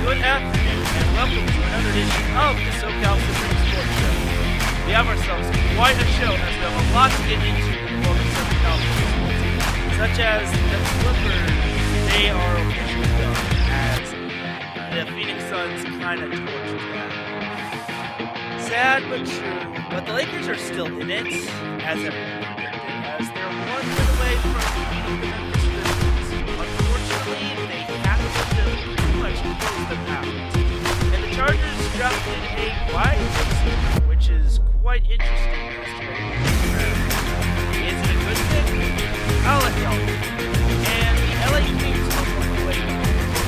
Good afternoon, and welcome to another edition of the SoCal Supreme Sports Show. We have ourselves quite a show, as we have a lot to get into in the world of SoCal sports, such as the Clippers. They are officially done, as the Phoenix Suns kind of torched them. Sad but true, but the Lakers are still in it, as everyone predicted, as they're one win away from beating the Memphis Grizzlies. Unfortunately, they haven't been much close them out. And the Chargers drafted a wide receiver, which is quite interesting yesterday. Is it a good thing? I'll let y'all know. And the LA Kings are on the way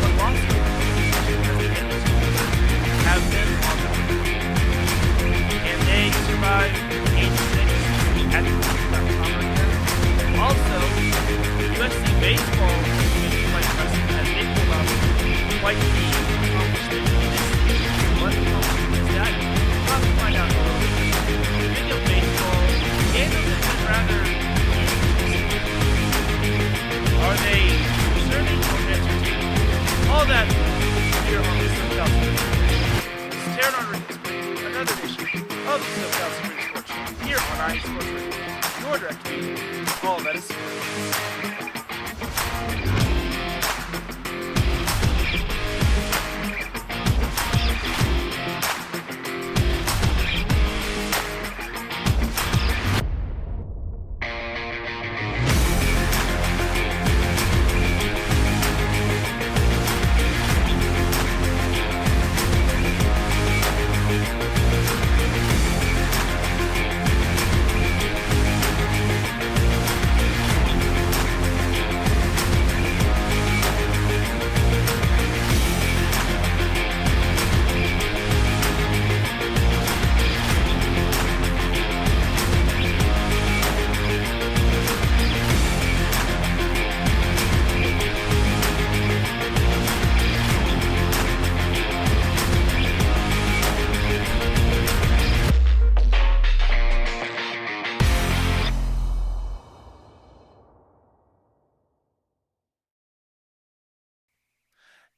but lost the have been on the way. And they survived 8-6 at the Commerce. Also, USC baseball is quite impressive as they pulled out quite the accomplishment this season. What accomplishment is that? We'll have to find out a little bit. Speaking of baseball, games have been rather interesting. Are they concerning or entertaining? All that here on the SoCal Supreme Sports Show. This is Teran Rodriguez bringing you another edition of the SoCal Supreme Sports Show here on iSports Radio. Your direct feed, all that is sports.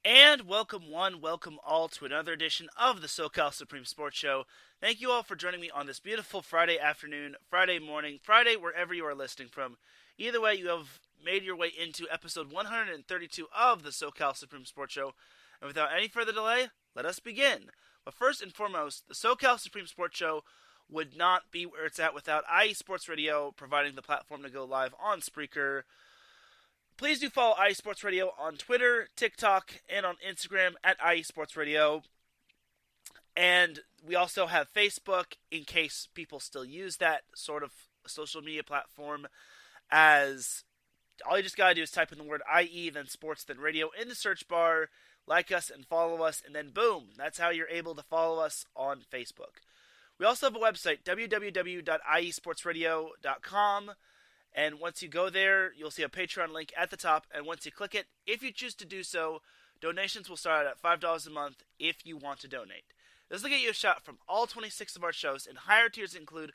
And welcome one, welcome all to another edition of the SoCal Supreme Sports Show. Thank you all for joining me on this beautiful Friday afternoon, Friday morning, Friday wherever you are listening from. Either way, you have made your way into episode 132 of the SoCal Supreme Sports Show. And without any further delay, let us begin. But first and foremost, the SoCal Supreme Sports Show would not be where it's at without IE Sports Radio providing the platform to go live on Spreaker. Please do follow IE Sports Radio on Twitter, TikTok, and on Instagram at IE Sports Radio. And we also have Facebook, in case people still use that sort of social media platform, as all you just gotta do is type in the word IE, then sports, then radio in the search bar, like us and follow us, and then boom, that's how you're able to follow us on Facebook. We also have a website, www.iesportsradio.com. And once you go there, you'll see a Patreon link at the top. And once you click it, if you choose to do so, donations will start at $5 a month if you want to donate. This will get you a shot from all 26 of our shows, and higher tiers include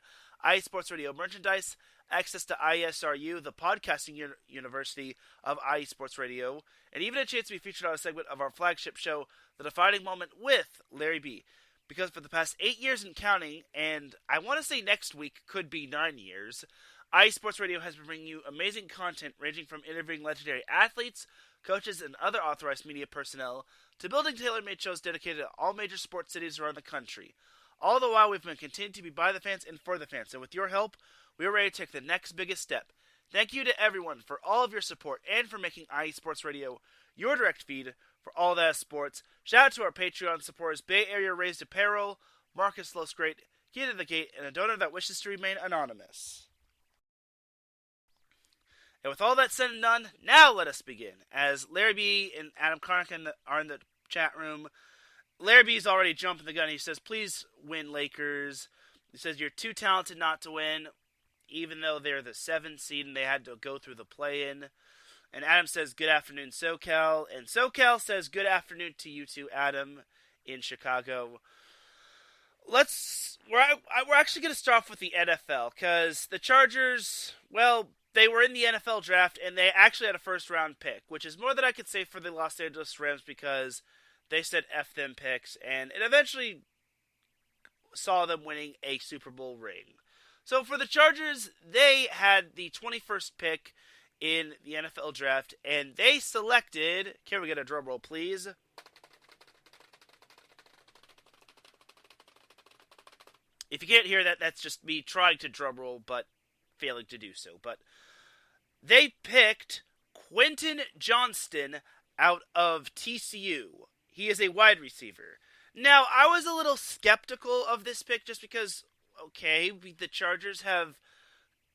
IE Sports Radio merchandise, access to ISRU, the podcasting university of IE Sports Radio, and even a chance to be featured on a segment of our flagship show, The Defining Moment with Larry B. Because for the past 8 years and counting, and I want to say next week could be 9 years, IE Sports Radio has been bringing you amazing content ranging from interviewing legendary athletes, coaches, and other authorized media personnel to building tailor-made shows dedicated to all major sports cities around the country. All the while, we've been continuing to be by the fans and for the fans, and with your help, we are ready to take the next biggest step. Thank you to everyone for all of your support and for making IE Sports Radio your direct feed for all that sports. Shout out to our Patreon supporters, Bay Area Raised Apparel, Marcus Losgreat, Key to the Gate, and a donor that wishes to remain anonymous. And with all that said and done, now let us begin. As Larry B and Adam Carnican are in the chat room, Larry B is already jumping the gun. He says, please win, Lakers. He says, you're too talented not to win. even though they're the 7th seed and they had to go through the play-in. And Adam says, good afternoon, SoCal. And SoCal says, good afternoon to you too, Adam, in Chicago. We're actually going to start off with the NFL, because the Chargers, well, they were in the NFL draft, and they actually had a first-round pick, which is more than I could say for the Los Angeles Rams, because they said F them picks, and it eventually saw them winning a Super Bowl ring. So for the Chargers, they had the 21st pick in the NFL draft, and they selected, can we get a drum roll, please? If you can't hear that, that's just me trying to drum roll, but failing to do so. But they picked Quentin Johnston out of TCU. He is a wide receiver. Now, I was a little skeptical of this pick just because, okay, the Chargers have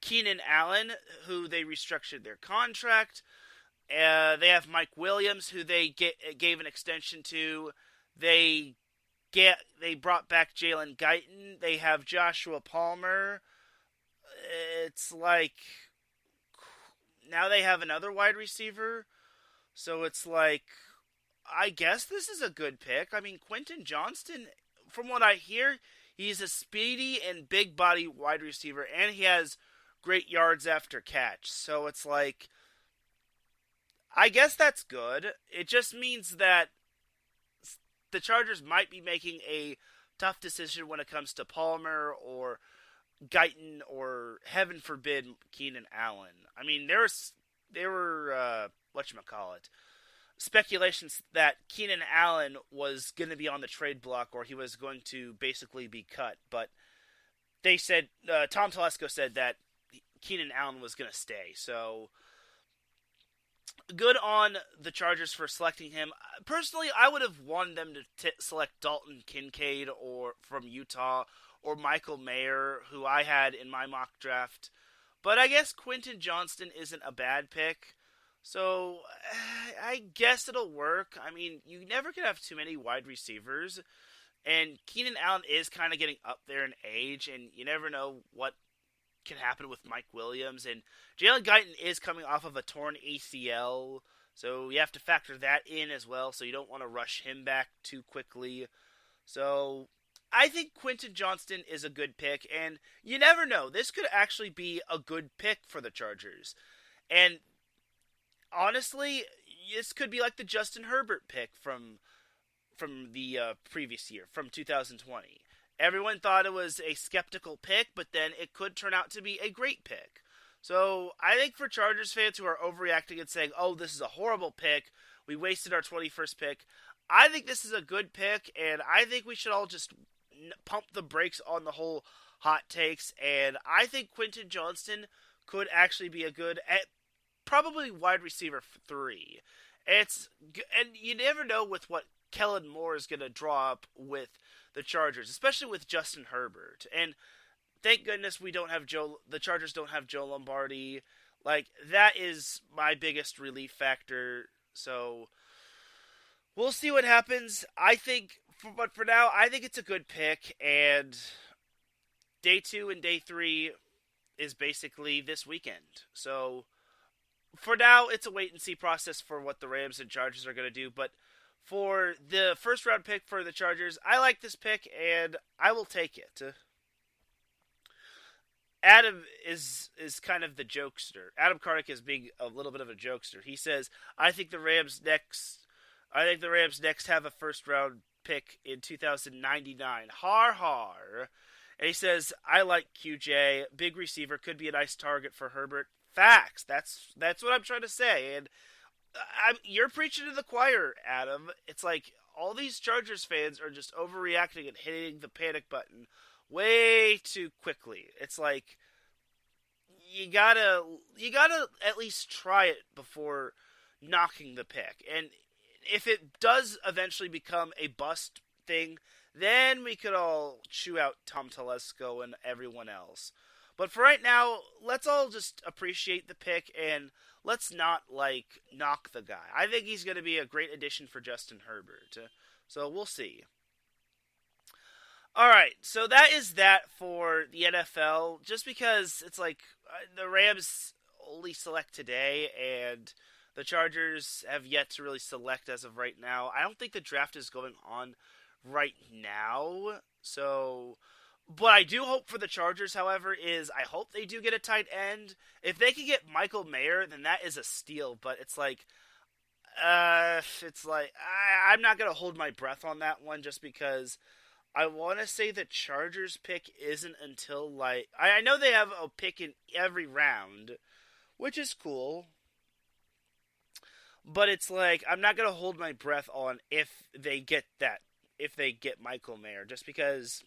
Keenan Allen, who they restructured their contract. They have Mike Williams, who they gave an extension to. They brought back Jalen Guyton. They have Joshua Palmer. It's like, now they have another wide receiver. So it's like, I guess this is a good pick. I mean, Quentin Johnston, from what I hear, he's a speedy and big body wide receiver, and he has great yards after catch. So it's like, I guess that's good. It just means that the Chargers might be making a tough decision when it comes to Palmer or Guyton or, heaven forbid, Keenan Allen. I mean, there were speculations that Keenan Allen was going to be on the trade block, or he was going to basically be cut. But they said, Tom Telesco said that Keenan Allen was going to stay. So good on the Chargers for selecting him. Personally, I would have wanted them to select Dalton Kincaid or from Utah, or Michael Mayer, who I had in my mock draft. But I guess Quentin Johnston isn't a bad pick, so I guess it'll work. I mean, you never can have too many wide receivers, and Keenan Allen is kind of getting up there in age, and you never know what can happen with Mike Williams. And Jalen Guyton is coming off of a torn ACL, so you have to factor that in as well, so you don't want to rush him back too quickly. So I think Quentin Johnston is a good pick, and you never know. This could actually be a good pick for the Chargers. And honestly, this could be like the Justin Herbert pick from the previous year, from 2020. Everyone thought it was a skeptical pick, but then it could turn out to be a great pick. So I think for Chargers fans who are overreacting and saying, oh, this is a horrible pick, we wasted our 21st pick, I think this is a good pick, and I think we should all just pump the brakes on the whole hot takes, and I think Quentin Johnston could actually be a good, probably wide receiver 3. And you never know with what Kellen Moore is going to draw up with the Chargers, especially with Justin Herbert. And thank goodness the Chargers don't have Joe Lombardi. Like, that is my biggest relief factor. So we'll see what happens. But for now, I think it's a good pick, and day 2 and day 3 is basically this weekend. So for now, it's a wait-and-see process for what the Rams and Chargers are going to do, but for the first-round pick for the Chargers, I like this pick, and I will take it. Adam is kind of the jokester. Adam Karnik is being a little bit of a jokester. He says, I think the Rams next have a first-round pick in 2099. Har har. And he says, I like QJ. Big receiver, could be a nice target for Herbert. Facts. That's what I'm trying to say. And you're preaching to the choir, Adam. It's like all these Chargers fans are just overreacting and hitting the panic button way too quickly. It's like you gotta at least try it before knocking the pick. And if it does eventually become a bust thing, then we could all chew out Tom Telesco and everyone else. But for right now, let's all just appreciate the pick and let's not, knock the guy. I think he's going to be a great addition for Justin Herbert. So we'll see. All right, so that is that for the NFL. Just because it's like the Rams only select today, and the Chargers have yet to really select as of right now. I don't think the draft is going on right now. So, what I do hope for the Chargers, however, is I hope they do get a tight end. If they can get Michael Mayer, then that is a steal. But I'm not gonna hold my breath on that one, just because I want to say the Chargers pick isn't until I know they have a pick in every round, which is cool. But it's like I'm not gonna hold my breath on if they get Michael Mayer, just because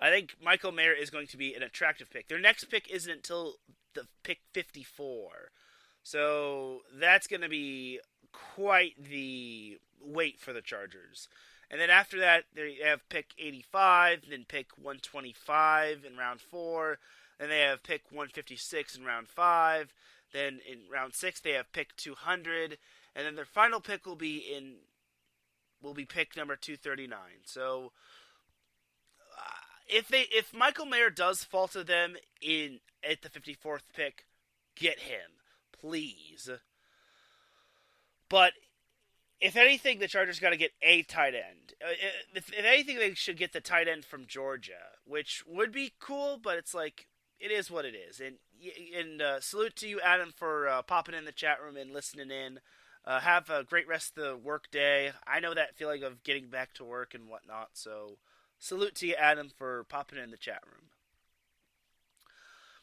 I think Michael Mayer is going to be an attractive pick. Their next pick isn't until the pick 54. So that's going to be quite the wait for the Chargers. And then after that, they have pick 85, then pick 125 in round 4. Then they have pick 156 in round 5. Then in round 6, they have pick 200. And then their final pick will be pick number 239. So if Michael Mayer does fall to them at the 54th pick, get him, please. But if anything, the Chargers got to get a tight end. If anything, they should get the tight end from Georgia, which would be cool. But it's like it is what it is. And salute to you, Adam, for popping in the chat room and listening in. Have a great rest of the work day. I know that feeling of getting back to work and whatnot. So salute to you, Adam, for popping in the chat room.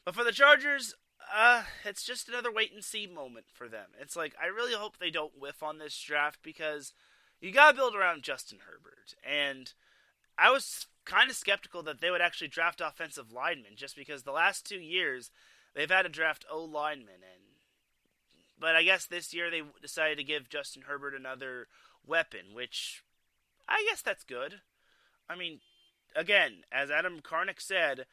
But for the Chargers, it's just another wait-and-see moment for them. It's like, I really hope they don't whiff on this draft, because you gotta build around Justin Herbert. And I was kind of skeptical that they would actually draft offensive linemen, just because the last 2 years, they've had to draft O-linemen. But I guess this year they decided to give Justin Herbert another weapon, which I guess that's good. I mean, again, as Adam Karnick said,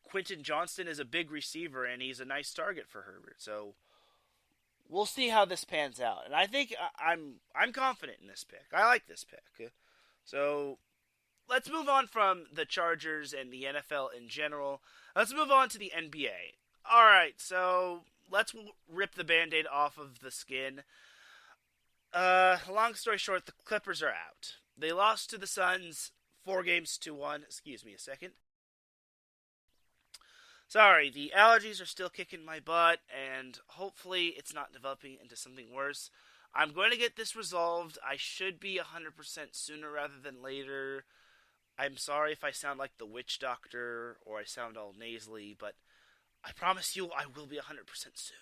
Quentin Johnston is a big receiver, and he's a nice target for Herbert. So we'll see how this pans out. And I think I'm confident in this pick. I like this pick. So let's move on from the Chargers and the NFL in general. Let's move on to the NBA. All right, so let's rip the Band-Aid off of the skin. Long story short, the Clippers are out. They lost to the Suns 4-1. Excuse me a second. Sorry, the allergies are still kicking my butt, and hopefully it's not developing into something worse. I'm going to get this resolved. I should be 100% sooner rather than later. I'm sorry if I sound like the witch doctor or I sound all nasally, but I promise you I will be 100% soon.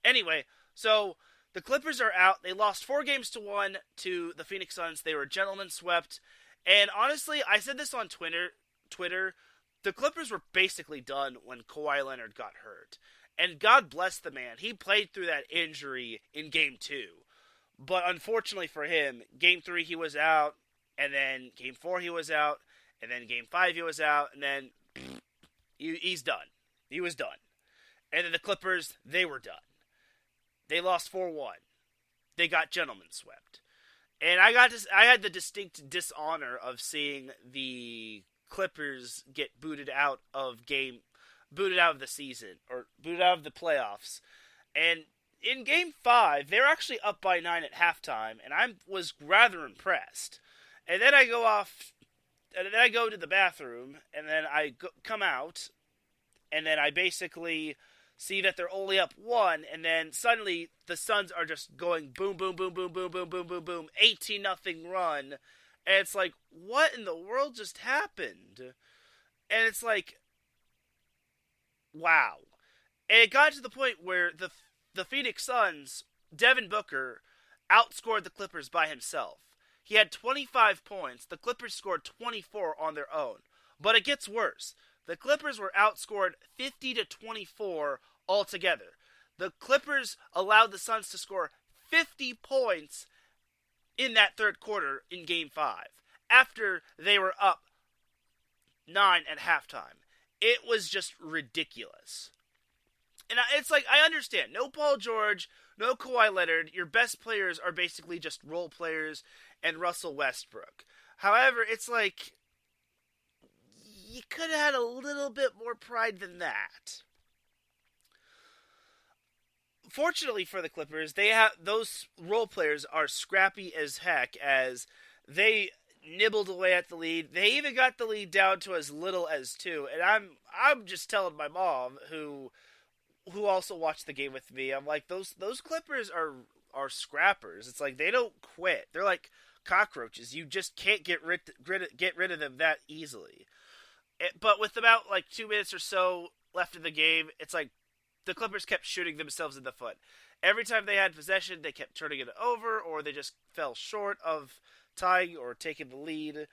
Anyway, so the Clippers are out. They lost 4-1 to the Phoenix Suns. They were gentlemen swept. And honestly, I said this on Twitter. The Clippers were basically done when Kawhi Leonard got hurt. And God bless the man. He played through that injury in Game 2. But unfortunately for him, Game 3 he was out. And then Game 4 he was out. And then Game 5 he was out. And then he's done. He was done. And then the Clippers, they were done. They lost 4-1. They got gentlemen swept. And I had the distinct dishonor of seeing the Clippers get booted out of the season, or booted out of the playoffs. And in Game 5, they were actually up by 9 at halftime, and I was rather impressed. And then I go to the bathroom, and then I come out, and then I basically see that they're only up 1, and then suddenly the Suns are just going boom, boom, boom, boom, boom, boom, boom, boom, boom, 18-0 run. And it's like, what in the world just happened? And it's like, wow. And it got to the point where the Phoenix Suns, Devin Booker, outscored the Clippers by himself. He had 25 points. The Clippers scored 24 on their own. But it gets worse. The Clippers were outscored 50-24 altogether. The Clippers allowed the Suns to score 50 points in that third quarter in Game 5, after they were up 9 at halftime. It was just ridiculous. And it's like, I understand. No Paul George, no Kawhi Leonard. Your best players are basically just role players and Russell Westbrook. However, it's like you could have had a little bit more pride than that. Fortunately for the Clippers, they have those role players are scrappy as heck as they nibbled away at the lead. They even got the lead down to as little as 2. And I'm just telling my mom who also watched the game with me. I'm like those Clippers are scrappers. It's like they don't quit. They're like cockroaches. You just can't get rid of them that easily. But with about like 2 minutes or so left in the game, it's like the Clippers kept shooting themselves in the foot. Every time they had possession, they kept turning it over, or they just fell short of tying or taking the lead.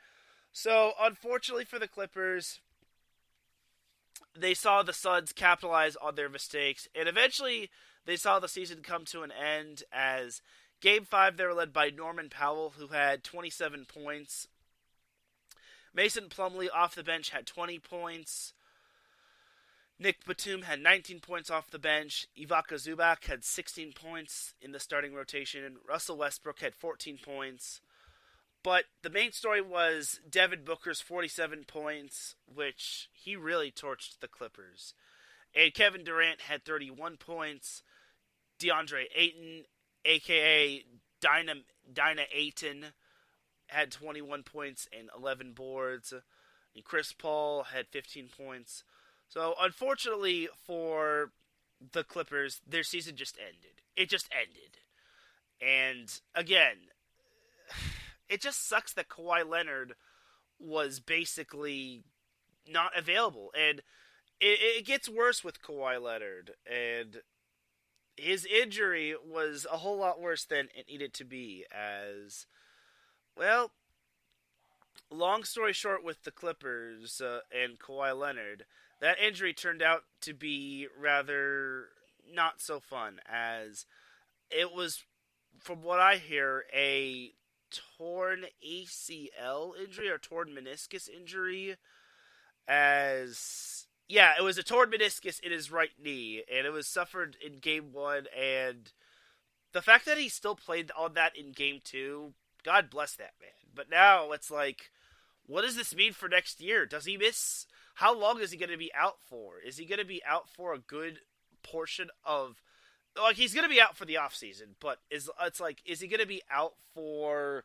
So, unfortunately for the Clippers, they saw the Suns capitalize on their mistakes, and eventually they saw the season come to an end as Game 5 they were led by Norman Powell, who had 27 points. Mason Plumlee off the bench had 20 points. Nick Batum had 19 points off the bench. Ivica Zubac had 16 points in the starting rotation. Russell Westbrook had 14 points. But the main story was Devin Booker's 47 points, which he really torched the Clippers. And Kevin Durant had 31 points. DeAndre Ayton, a.k.a. Dyna Ayton, had 21 points and 11 boards. And Chris Paul had 15 points. So, unfortunately for the Clippers, their season just ended. It just ended. And, again, it just sucks that Kawhi Leonard was basically not available. And it gets worse with Kawhi Leonard. And his injury was a whole lot worse than it needed to be. As, well, long story short with the Clippers and Kawhi Leonard, that injury turned out to be rather not so fun, as it was, from what I hear, a torn ACL injury or torn meniscus injury. It was a torn meniscus in his right knee, and it was suffered in Game 1, and the fact that he still played on that in Game 2, God bless that man. But now it's like, what does this mean for next year? Does he miss? How long is he going to be out for? Is he going to be out for a good portion of... Like, he's going to be out for the offseason, but is he going to be out for,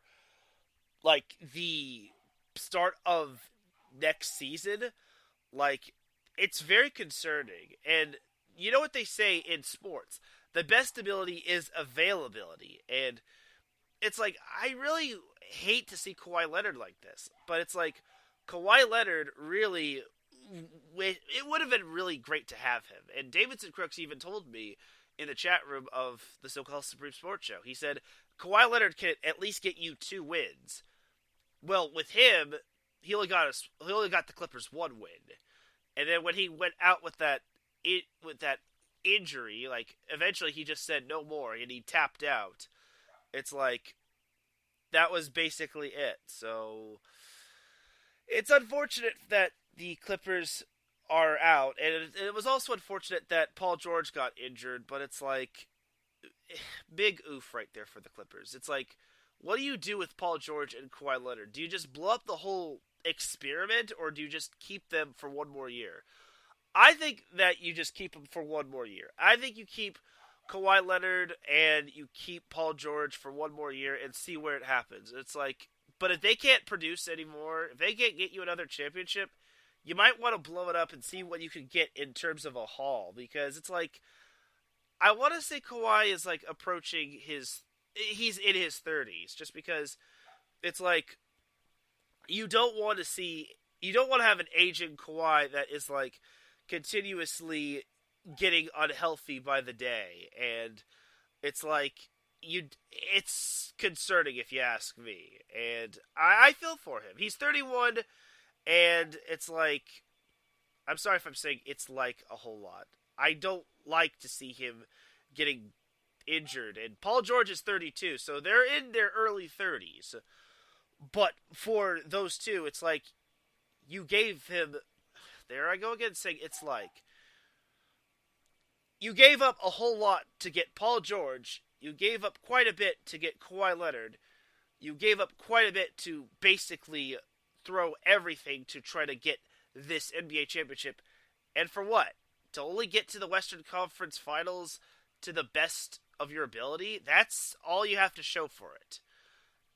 like, the start of next season? Like, it's very concerning. And you know what they say in sports? The best ability is availability. And it's like, I really hate to see Kawhi Leonard like this. But it's like, Kawhi Leonard really... It would have been really great to have him. And Davidson Crooks even told me in the chat room of the SoCal Supreme Sports Show, he said, Kawhi Leonard can at least get you 2 wins. Well, with him, he only got the Clippers 1 win. And then when he went out with that injury, like, eventually he just said no more, and he tapped out. It's like, that was basically it. So, it's unfortunate that the Clippers are out, and it was also unfortunate that Paul George got injured, but it's like, big oof right there for the Clippers. It's like, what do you do with Paul George and Kawhi Leonard? Do you just blow up the whole experiment, or do you just keep them for 1 more year? I think that you just keep them for 1 more year. I think you keep Kawhi Leonard and you keep Paul George for 1 more year and see where it happens. It's like, but if they can't produce anymore, if they can't get you another championship, you might want to blow it up and see what you can get in terms of a haul. Because it's like, I want to say Kawhi is like approaching he's in his 30s. Just because it's like, you don't want to have an aging Kawhi that is like continuously getting unhealthy by the day. And it's like, it's concerning if you ask me. And I feel for him. He's 31. And it's like, I'm sorry if I'm saying it's like a whole lot. I don't like to see him getting injured. And Paul George is 32, so they're in their early 30s. But for those two, it's like, you gave him... There I go again saying it's like. You gave up a whole lot to get Paul George. You gave up quite a bit to get Kawhi Leonard. You gave up quite a bit to basically throw everything to try to get this NBA championship. And for what? To only get to the Western Conference Finals to the best of your ability? That's all you have to show for it.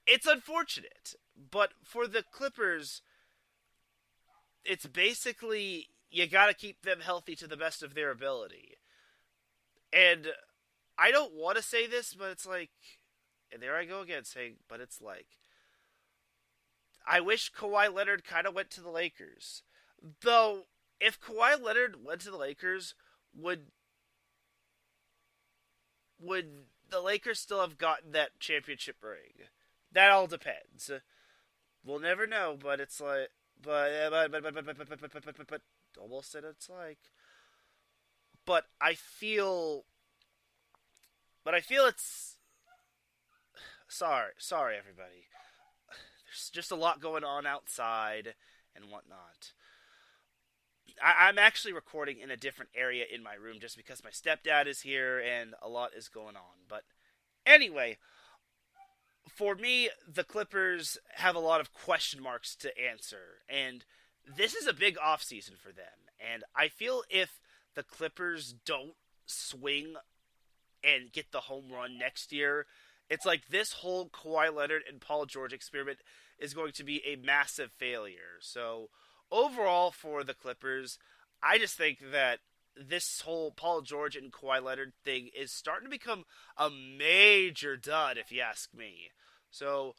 It's unfortunate, but for the Clippers, it's basically you got to keep them healthy to the best of their ability. And I don't want to say this, but it's like, and there I go again saying, but it's like, I wish Kawhi Leonard kind of went to the Lakers. Though, if Kawhi Leonard went to the Lakers, would the Lakers still have gotten that championship ring? That all depends. We'll never know, but it's like, but almost said it's like, but I feel it's, sorry everybody. There's just a lot going on outside and whatnot. I'm actually recording in a different area in my room just because my stepdad is here and a lot is going on. But anyway, for me, the Clippers have a lot of question marks to answer. And this is a big offseason for them. And I feel if the Clippers don't swing and get the home run next year, it's like this whole Kawhi Leonard and Paul George experiment is going to be a massive failure. So overall for the Clippers, I just think that this whole Paul George and Kawhi Leonard thing is starting to become a major dud, if you ask me. So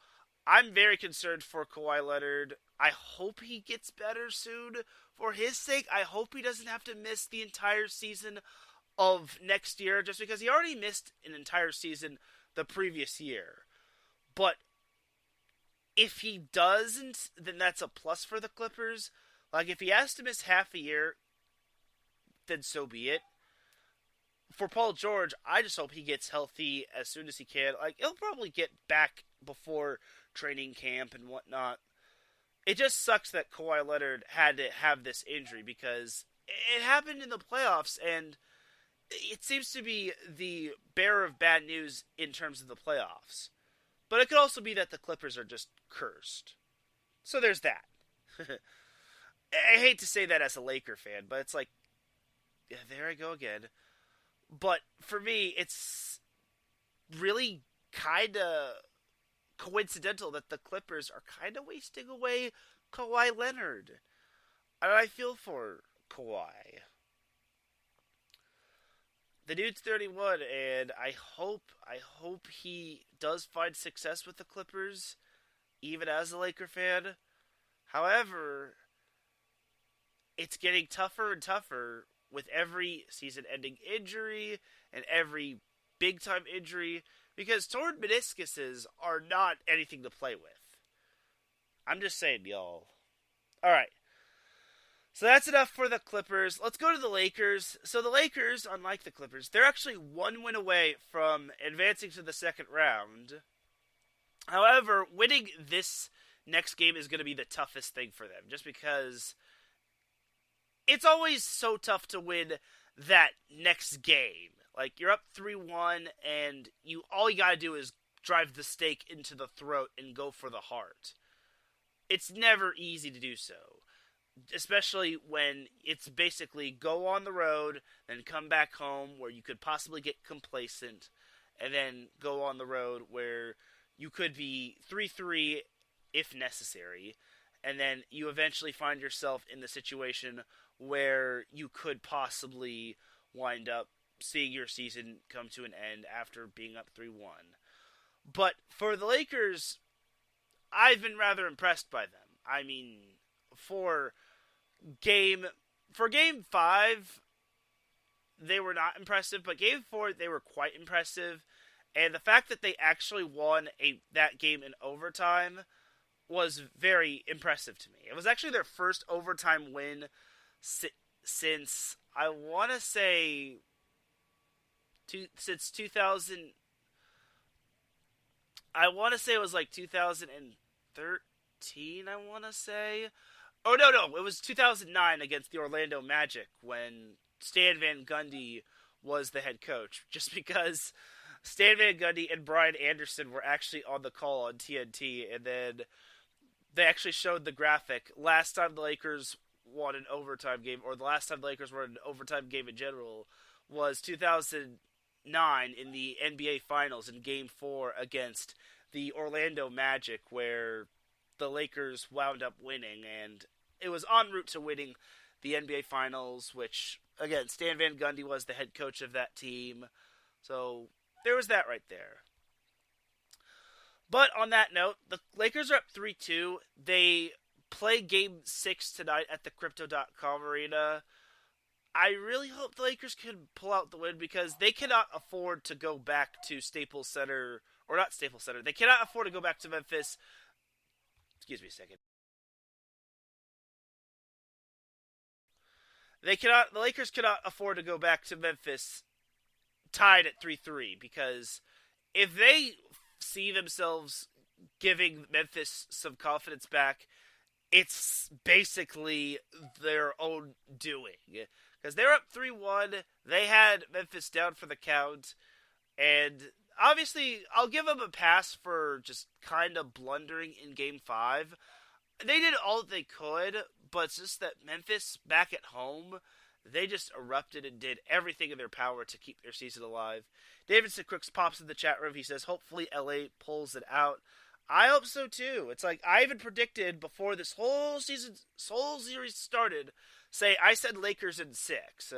I'm very concerned for Kawhi Leonard. I hope he gets better soon. For his sake, I hope he doesn't have to miss the entire season of next year, just because he already missed an entire season the previous year. But if he doesn't, then that's a plus for the Clippers. Like, if he has to miss half a year, then so be it. For Paul George, I just hope he gets healthy as soon as he can. Like, he'll probably get back before training camp and whatnot. It just sucks that Kawhi Leonard had to have this injury because it happened in the playoffs, and it seems to be the bearer of bad news in terms of the playoffs. But it could also be that the Clippers are just cursed. So there's that. I hate to say that as a Laker fan, but it's like, yeah, there I go again. But for me, it's really kind of coincidental that the Clippers are kind of wasting away Kawhi Leonard. And I feel for Kawhi. The dude's 31, and I hope he does find success with the Clippers, even as a Laker fan. However, it's getting tougher and tougher with every season-ending injury and every big-time injury, because torn meniscuses are not anything to play with. I'm just saying, y'all. Alright. So that's enough for the Clippers. Let's go to the Lakers. So the Lakers, unlike the Clippers, they're actually one win away from advancing to the second round. However, winning this next game is going to be the toughest thing for them, just because it's always so tough to win that next game. Like, you're up 3-1, and all you got to do is drive the stake into the throat and go for the heart. It's never easy to do so. Especially when it's basically go on the road, then come back home where you could possibly get complacent, and then go on the road where you could be 3-3 if necessary, and then you eventually find yourself in the situation where you could possibly wind up seeing your season come to an end after being up 3-1. But for the Lakers, I've been rather impressed by them. I mean, for game 5, they were not impressive, but game 4, they were quite impressive. And the fact that they actually won that game in overtime was very impressive to me. It was actually their first overtime win since, I want to say, since 2000. I want to say it was like 2013, I want to say. Oh, no, it was 2009 against the Orlando Magic when Stan Van Gundy was the head coach. Just because Stan Van Gundy and Brian Anderson were actually on the call on TNT, and then they actually showed the graphic. Last time the Lakers won an overtime game, or the last time the Lakers won an overtime game in general, was 2009 in the NBA Finals in Game 4 against the Orlando Magic, where the Lakers wound up winning, and it was en route to winning the NBA Finals, which, again, Stan Van Gundy was the head coach of that team. So there was that right there. But on that note, the Lakers are up 3-2. They play Game 6 tonight at the Crypto.com Arena. I really hope the Lakers can pull out the win because they cannot afford to go back to Staples Center, or not Staples Center. They cannot afford to go back to Memphis. Excuse me a second. The Lakers cannot afford to go back to Memphis tied at 3-3 because if they see themselves giving Memphis some confidence back, it's basically their own doing. Because they're up 3-1, they had Memphis down for the count, and obviously I'll give them a pass for just kind of blundering in Game 5. They did all that they could, but it's just that Memphis, back at home, they just erupted and did everything in their power to keep their season alive. Davidson Crooks pops in the chat room. He says, hopefully LA pulls it out. I hope so too. It's like I even predicted before this whole series started, I said Lakers in 6.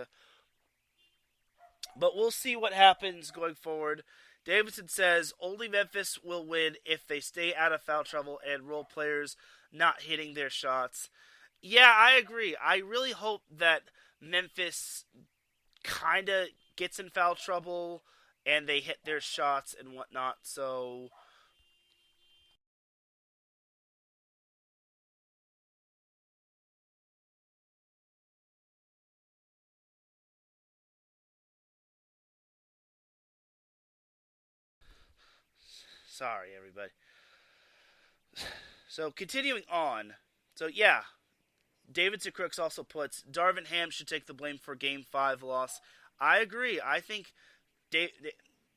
But we'll see what happens going forward. Davidson says, only Memphis will win if they stay out of foul trouble and role players not hitting their shots. Yeah, I agree. I really hope that Memphis kind of gets in foul trouble and they hit their shots and whatnot. So sorry, everybody. So continuing on. So yeah, Davidson Crooks also puts Darvin Ham should take the blame for Game 5 loss. I agree. I think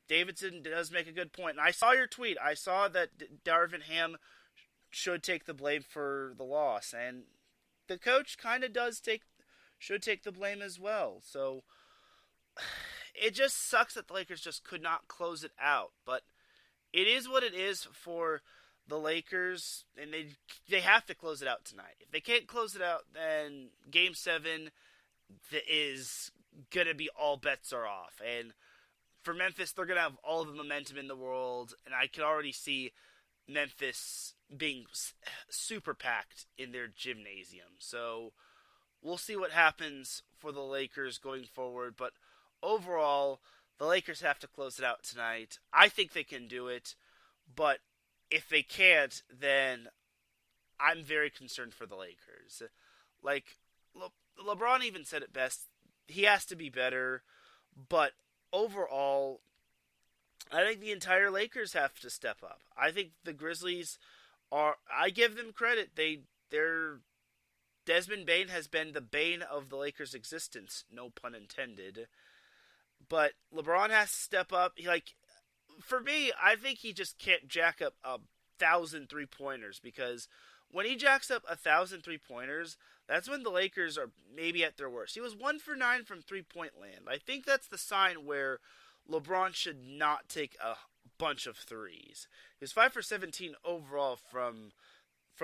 Davidson does make a good point. And I saw your tweet. I saw that Darvin Ham should take the blame for the loss, and the coach kind of should take the blame as well. So it just sucks that the Lakers just could not close it out, but it is what it is for the Lakers, and they have to close it out tonight. If they can't close it out, then Game 7 is going to be all bets are off. And for Memphis, they're going to have all the momentum in the world, and I can already see Memphis being super packed in their gymnasium. So we'll see what happens for the Lakers going forward, but overall, the Lakers have to close it out tonight. I think they can do it, but if they can't, then I'm very concerned for the Lakers. Like, LeBron even said it best. He has to be better, but overall, I think the entire Lakers have to step up. I think the Grizzlies I give them credit. They're Desmond Bane has been the bane of the Lakers' existence, no pun intended. But LeBron has to step up. For me, I think he just can't jack up 1,000 3-pointers, because when he jacks up 1,000 3-pointers, that's when the Lakers are maybe at their worst. He was 1 for 9 from 3-point land. I think that's the sign where LeBron should not take a bunch of threes. He was 5 for 17 overall from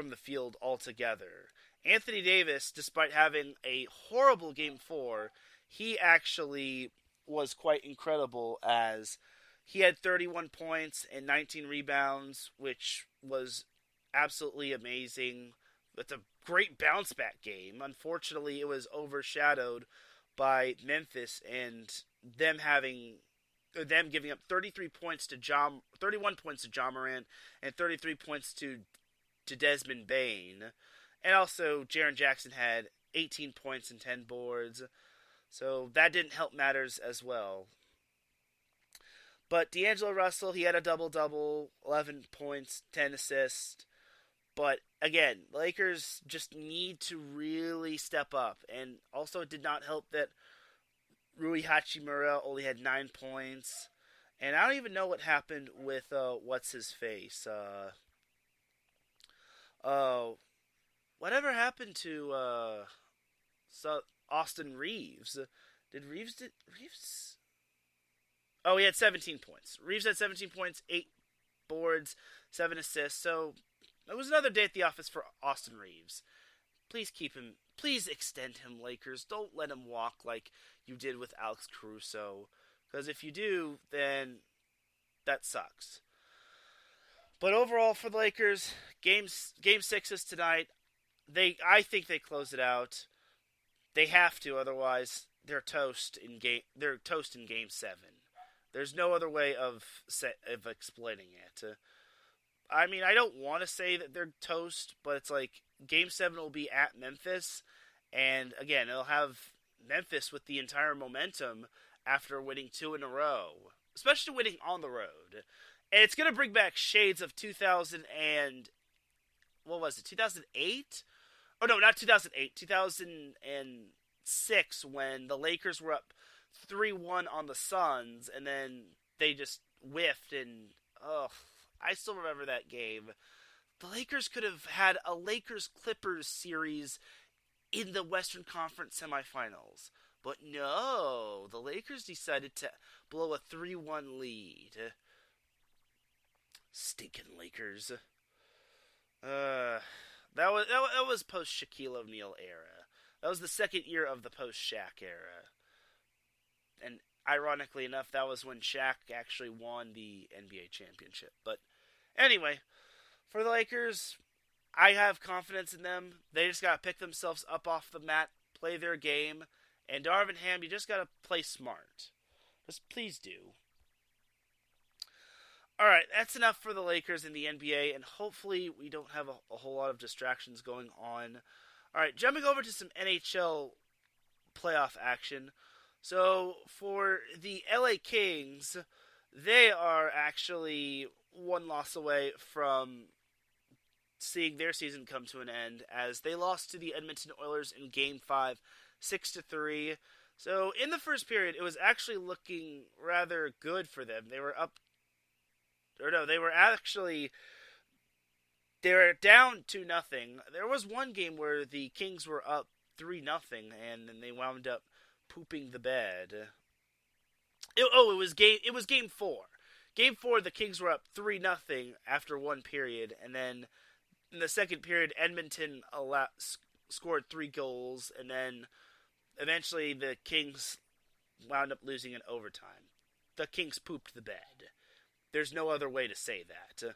the field altogether. Anthony Davis, despite having a horrible Game 4, he actually was quite incredible, as he had 31 points and 19 rebounds, which was absolutely amazing. It's a great bounce back game. Unfortunately, it was overshadowed by Memphis and them giving up 31 points to Ja Morant and 33 points to Desmond Bane. And also, Jaren Jackson had 18 points and 10 boards. So that didn't help matters as well. But D'Angelo Russell, he had a double-double, 11 points, 10 assists. But again, the Lakers just need to really step up. And also it did not help that Rui Hachimura only had 9 points. And I don't even know what happened with what's his face. Uh, whatever happened to Austin Reeves? Did Reeves? Oh, he had 17 points. Reeves had 17 points, 8 boards, 7 assists. So it was another day at the office for Austin Reeves. Please keep him. Please extend him, Lakers. Don't let him walk like you did with Alex Caruso. Because if you do, then that sucks. But overall for the Lakers, game 6 is tonight. I think they close it out. They have to, otherwise they're toast in game 7. There's no other way of explaining it. I mean, I don't want to say that they're toast, but it's like game 7 will be at Memphis, and again, it'll have Memphis with the entire momentum after winning 2 in a row, especially winning on the road. And it's going to bring back shades of 2000 and... what was it, 2008? Oh, no, not 2008. 2006, when the Lakers were up 3-1 on the Suns, and then they just whiffed, and... I still remember that game. The Lakers could have had a Lakers-Clippers series in the Western Conference semifinals. But no, the Lakers decided to blow a 3-1 lead. Stinking Lakers. That was post-Shaquille O'Neal era. That was the second year of the post-Shaq era. And ironically enough, that was when Shaq actually won the NBA championship. But anyway, for the Lakers, I have confidence in them. They just got to pick themselves up off the mat, play their game. And Darvin Ham, you just got to play smart. Just please do. Alright, that's enough for the Lakers in the NBA, and hopefully we don't have a whole lot of distractions going on. Alright, jumping over to some NHL playoff action. So, for the LA Kings, they are actually one loss away from seeing their season come to an end, as they lost to the Edmonton Oilers in Game 5, 6-3. So, in the first period, it was actually looking rather good for them. They were down 2-0. There was one game where the Kings were up 3-0, and then they wound up pooping the bed. It was game 4. Game 4, the Kings were up 3-0 after one period, and then in the second period, Edmonton scored 3 goals, and then eventually the Kings wound up losing in overtime. The Kings pooped the bed. There's no other way to say that.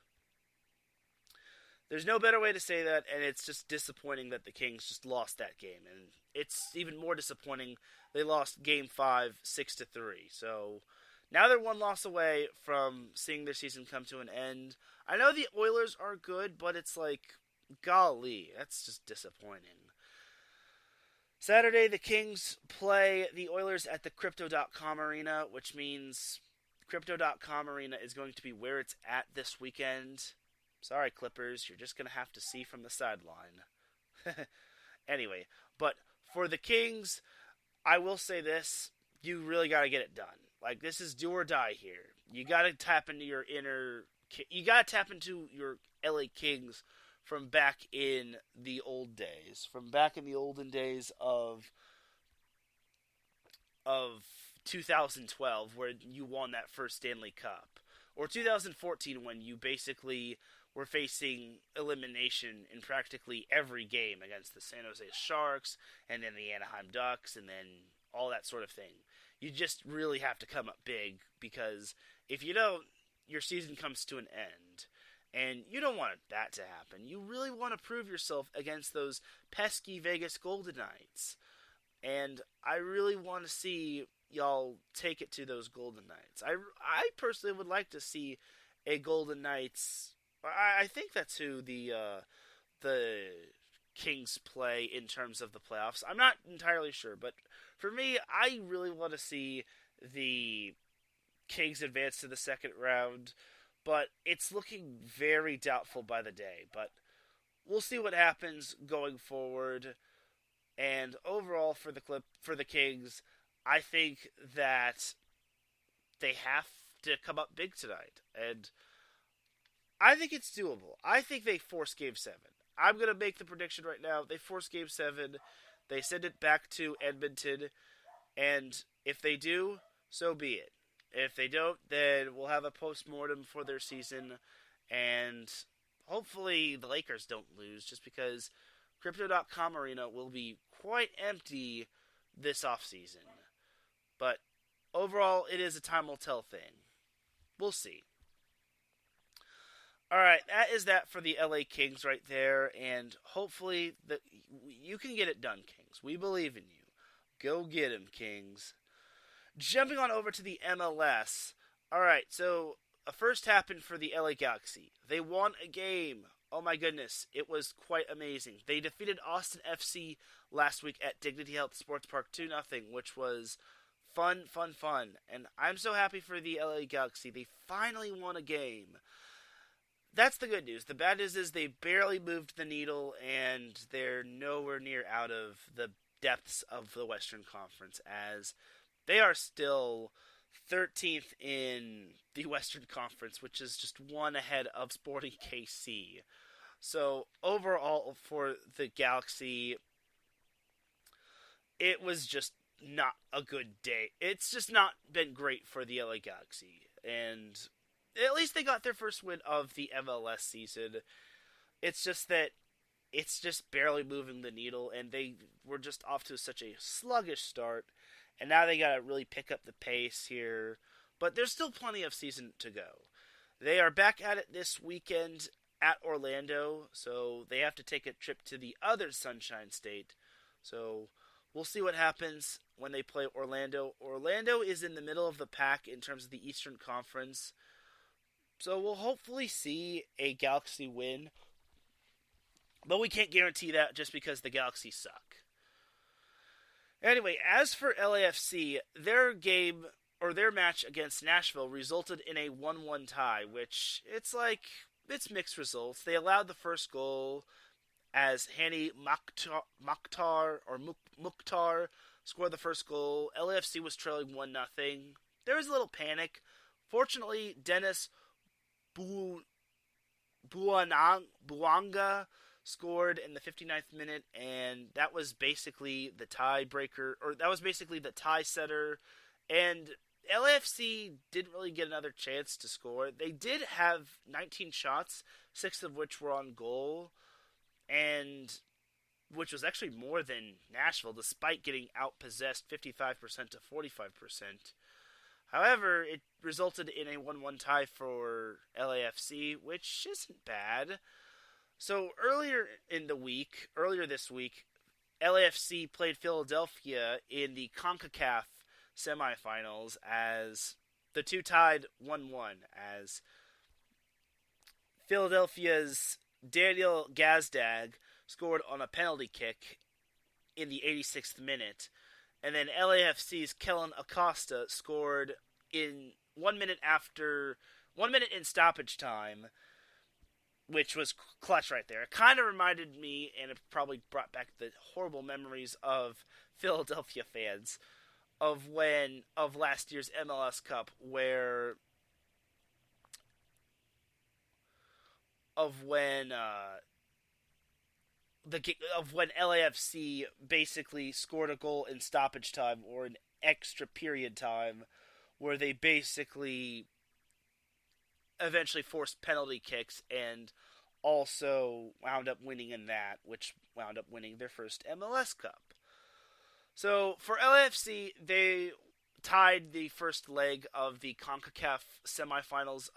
There's no better way to say that, and it's just disappointing that the Kings just lost that game. And it's even more disappointing they lost Game 5, 6-3. So now they're one loss away from seeing their season come to an end. I know the Oilers are good, but it's like, golly, that's just disappointing. Saturday, the Kings play the Oilers at the Crypto.com Arena, which means Crypto.com Arena is going to be where it's at this weekend. Sorry, Clippers, you're just going to have to see from the sideline. Anyway, but for the Kings, I will say this, you really got to get it done. Like, this is do or die here. You got to tap into your LA Kings from back in the old days. From back in the olden days of 2012, where you won that first Stanley Cup. Or 2014, when you basically were facing elimination in practically every game against the San Jose Sharks, and then the Anaheim Ducks, and then all that sort of thing. You just really have to come up big, because if you don't, your season comes to an end. And you don't want that to happen. You really want to prove yourself against those pesky Vegas Golden Knights. And I really want to see y'all take it to those Golden Knights. I personally would like to see a Golden Knights. I think that's who the Kings play in terms of the playoffs. I'm not entirely sure, but for me, I really want to see the Kings advance to the second round. But it's looking very doubtful by the day. But we'll see what happens going forward. And overall, for the Kings, I think that they have to come up big tonight. And I think it's doable. I think they force Game 7. I'm going to make the prediction right now. They force Game 7. They send it back to Edmonton. And if they do, so be it. If they don't, then we'll have a post-mortem for their season. And hopefully the Lakers don't lose, just because Crypto.com Arena will be quite empty this offseason. But overall, it is a time will tell thing. We'll see. Alright, that is that for the LA Kings right there. And hopefully you can get it done, Kings. We believe in you. Go get him, Kings. Jumping on over to the MLS. Alright, so a first happened for the LA Galaxy. They won a game. Oh my goodness, it was quite amazing. They defeated Austin FC last week at Dignity Health Sports Park 2-0, which was fun. And I'm so happy for the LA Galaxy. They finally won a game. That's the good news. The bad news is they barely moved the needle, and they're nowhere near out of the depths of the Western Conference, as they are still 13th in the Western Conference, which is just one ahead of Sporting KC. So overall for the Galaxy, it was just not a good day. It's just not been great for the LA Galaxy, and at least they got their first win of the MLS season. It's just that it's just barely moving the needle, and they were just off to such a sluggish start, and now they got to really pick up the pace here. But there's still plenty of season to go. They are back at it this weekend at Orlando, so they have to take a trip to the other Sunshine State. So we'll see what happens when they play Orlando. Orlando is in the middle of the pack in terms of the Eastern Conference, so we'll hopefully see a Galaxy win. But we can't guarantee that just because the Galaxy suck. Anyway, as for LAFC, their game, or their match against Nashville, resulted in a 1-1 tie, which it's mixed results. They allowed the first goal as Hani Mukhtar scored the first goal. LAFC was trailing 1-0. There was a little panic. Fortunately, Dennis Buanga scored in the 59th minute, and that was basically the tiebreaker, or that was basically the tie setter. And LAFC didn't really get another chance to score. They did have 19 shots, 6 of which were on goal, and which was actually more than Nashville, despite getting outpossessed 55% to 45%. However, it resulted in a 1-1 tie for LAFC, which isn't bad. So earlier this week, LAFC played Philadelphia in the CONCACAF semifinals, as the two tied 1-1, as Philadelphia's Daniel Gazdag scored on a penalty kick in the 86th minute, and then LAFC's Kellen Acosta scored in 1 minute in stoppage time, which was clutch right there. It kind of reminded me, and it probably brought back the horrible memories of Philadelphia fans of last year's MLS Cup, when LAFC basically scored a goal in stoppage time, or an extra period time, where they basically eventually forced penalty kicks and also wound up winning in that, which wound up winning their first MLS Cup. So for LAFC, they tied the first leg of the CONCACAF semifinals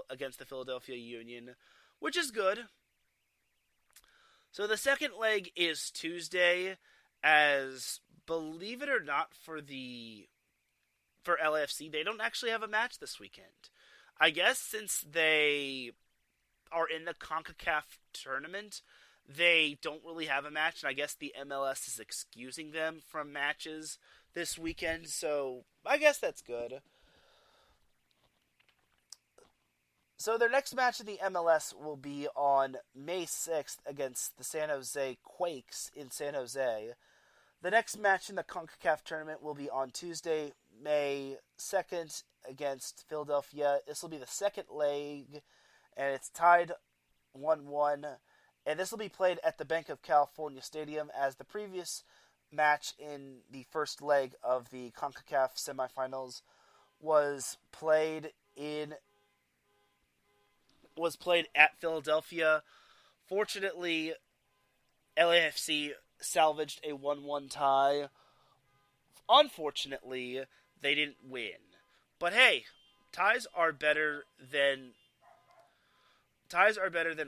against the Philadelphia Union, which is good. So the second leg is Tuesday, as, believe it or not, for LAFC, they don't actually have a match this weekend. I guess since they are in the CONCACAF tournament, they don't really have a match, and I guess the MLS is excusing them from matches this weekend, so I guess that's good. So their next match in the MLS will be on May 6th against the San Jose Quakes in San Jose. The next match in the CONCACAF tournament will be on Tuesday, May 2nd against Philadelphia. This will be the second leg, and it's tied 1-1. And this will be played at the Bank of California Stadium, as the previous match in the first leg of the CONCACAF semifinals was played at Philadelphia. Fortunately, LAFC salvaged a 1-1 tie. Unfortunately, they didn't win. But hey, ties are better than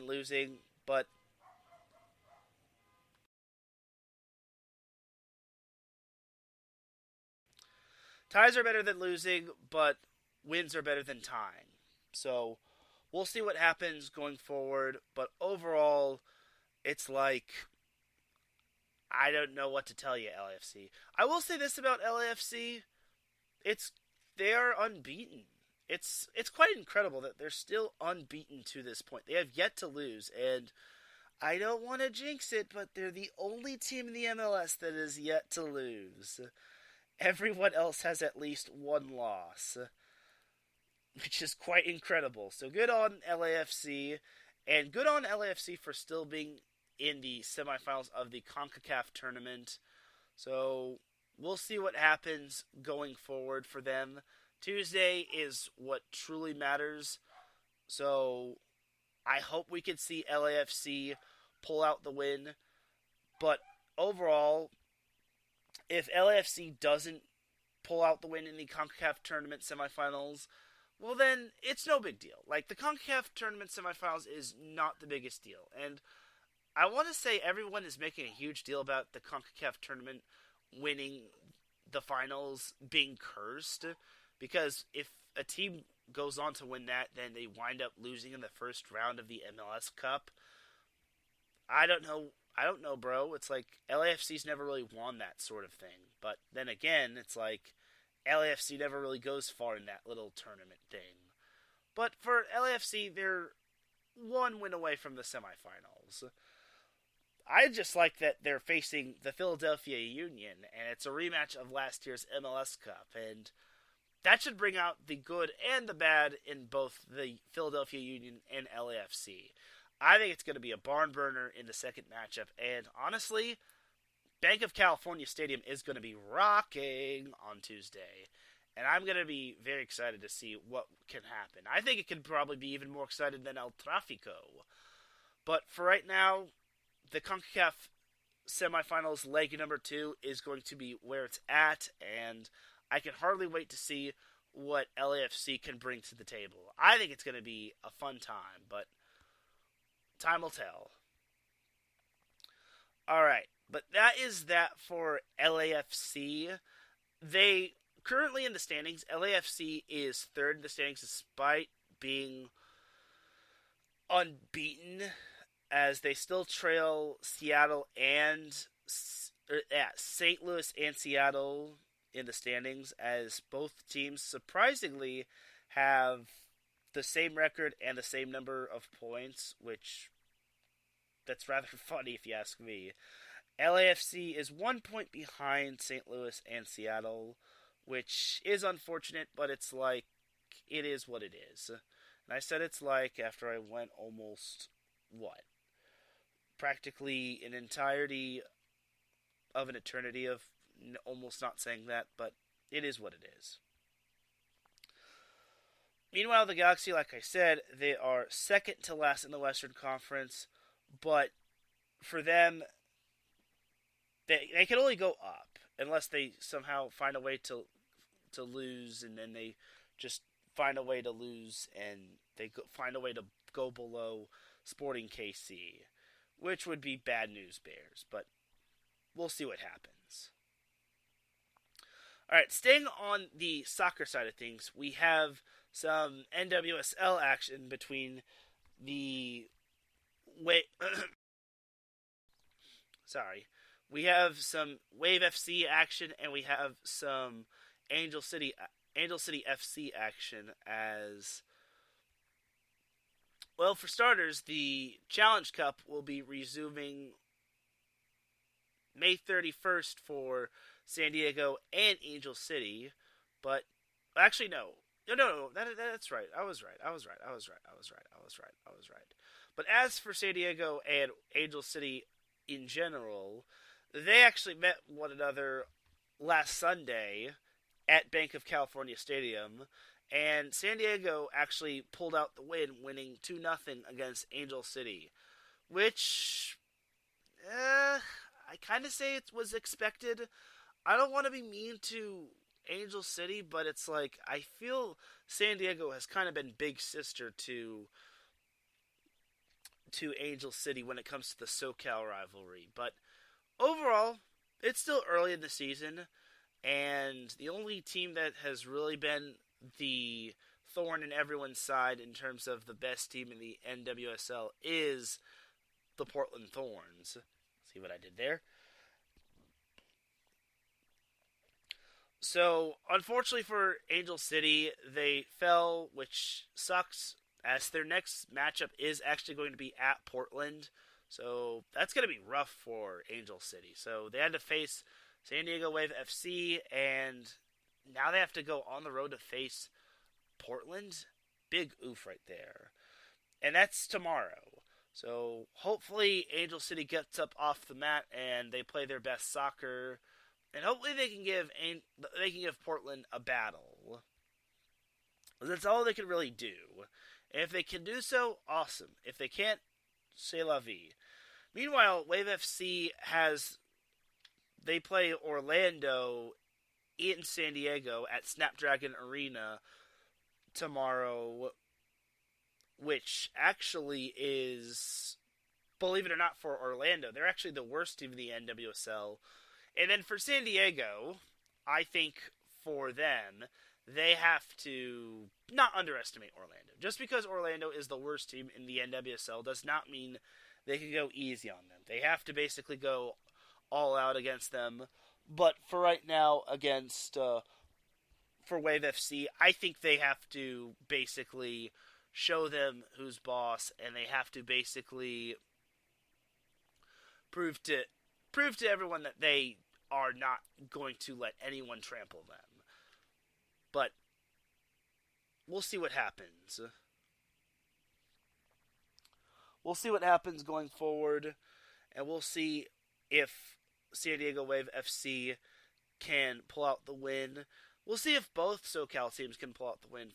losing, but ties are better than losing, but wins are better than tying. So, we'll see what happens going forward, but overall, it's like, I don't know what to tell you, LAFC. I will say this about LAFC, they are unbeaten. It's quite incredible that they're still unbeaten to this point. They have yet to lose, and I don't want to jinx it, but they're the only team in the MLS that is yet to lose. Everyone else has at least one loss, which is quite incredible. So good on LAFC, and good on LAFC for still being in the semifinals of the CONCACAF tournament. So we'll see what happens going forward for them. Tuesday is what truly matters. So I hope we can see LAFC pull out the win. But overall, if LAFC doesn't pull out the win in the CONCACAF tournament semifinals, well then, it's no big deal. Like, the CONCACAF tournament semifinals is not the biggest deal. And I want to say everyone is making a huge deal about the CONCACAF tournament winning the finals being cursed. Because if a team goes on to win that, then they wind up losing in the first round of the MLS Cup. I don't know, bro. It's like, LAFC's never really won that sort of thing. But then again, it's like, LAFC never really goes far in that little tournament thing. But for LAFC, they're one win away from the semifinals. I just like that they're facing the Philadelphia Union, and it's a rematch of last year's MLS Cup, and that should bring out the good and the bad in both the Philadelphia Union and LAFC. I think it's going to be a barn burner in the second matchup, and honestly, Bank of California Stadium is going to be rocking on Tuesday, and I'm going to be very excited to see what can happen. I think it could probably be even more excited than El Tráfico. But for right now, the CONCACAF semifinals leg number 2 is going to be where it's at, and I can hardly wait to see what LAFC can bring to the table. I think it's going to be a fun time, but time will tell. Alright, but that is that for LAFC. They, currently in the standings, LAFC is third in the standings despite being unbeaten, as they still trail Seattle and St. Louis and Seattle in the standings, as both teams surprisingly have the same record and the same number of points, which that's rather funny if you ask me. LAFC is 1 point behind St. Louis and Seattle, which is unfortunate, but it's like, it is what it is. And I said it's like after I went almost, practically an entirety of an eternity of almost not saying that, but it is what it is. Meanwhile, the Galaxy, like I said, they are second to last in the Western Conference, but for them, they can only go up unless they somehow find a way to lose, and then they just find a way to lose, and they find a way to go below Sporting KC, which would be bad news Bears, but we'll see what happens. Alright, staying on the soccer side of things, we have some NWSL action between the we have some Wave FC action, and we have some Angel City FC action. As well, for starters, the Challenge Cup will be resuming May 31st for San Diego and Angel City, But actually, no. No. That's right. I was right. But as for San Diego and Angel City in general, they actually met one another last Sunday at Bank of California Stadium, and San Diego actually pulled out the win, winning 2-0 against Angel City, which I kind of say it was expected. I don't want to be mean to Angel City, but it's like I feel San Diego has kind of been big sister to Angel City when it comes to the SoCal rivalry. But overall, it's still early in the season, and the only team that has really been the thorn in everyone's side in terms of the best team in the NWSL is the Portland Thorns. See what I did there? So, unfortunately for Angel City, they fell, which sucks, as their next matchup is actually going to be at Portland. So, that's going to be rough for Angel City. So, they had to face San Diego Wave FC, and now they have to go on the road to face Portland. Big oof right there. And that's tomorrow. So, hopefully Angel City gets up off the mat and they play their best soccer. And hopefully they can give Portland a battle. That's all they can really do. And if they can do so, awesome. If they can't, c'est la vie. Meanwhile, Wave FC they play Orlando in San Diego at Snapdragon Arena tomorrow, which actually is, believe it or not, for Orlando, they're actually the worst team in the NWSL. And then for San Diego, I think for them, they have to not underestimate Orlando. Just because Orlando is the worst team in the NWSL does not mean they can go easy on them. They have to basically go all out against them. But for right now, for Wave FC, I think they have to basically show them who's boss, and they have to basically prove to everyone that they are not going to let anyone trample them. But we'll see what happens. We'll see what happens going forward, and we'll see if San Diego Wave FC can pull out the win. We'll see if both SoCal teams can pull out the win.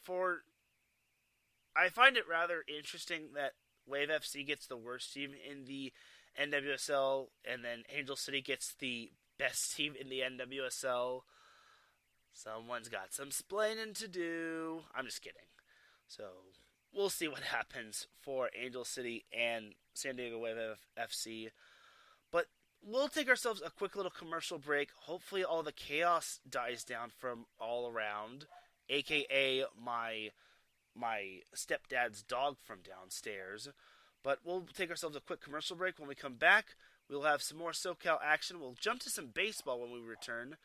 I find it rather interesting that Wave FC gets the worst team in the NWSL, and then Angel City gets the best team in the NWSL. Someone's got some splaining to do. I'm just kidding. So, we'll see what happens for Angel City and San Diego Wave FC. But we'll take ourselves a quick little commercial break. Hopefully all the chaos dies down from all around, aka my stepdad's dog from downstairs. But we'll take ourselves a quick commercial break. When we come back, we'll have some more SoCal action. We'll jump to some baseball when we return.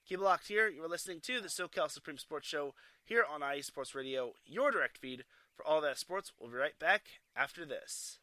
Keep it locked here. You are listening to the SoCal Supreme Sports Show here on IE Sports Radio, your direct feed for all that sports. We'll be right back after this.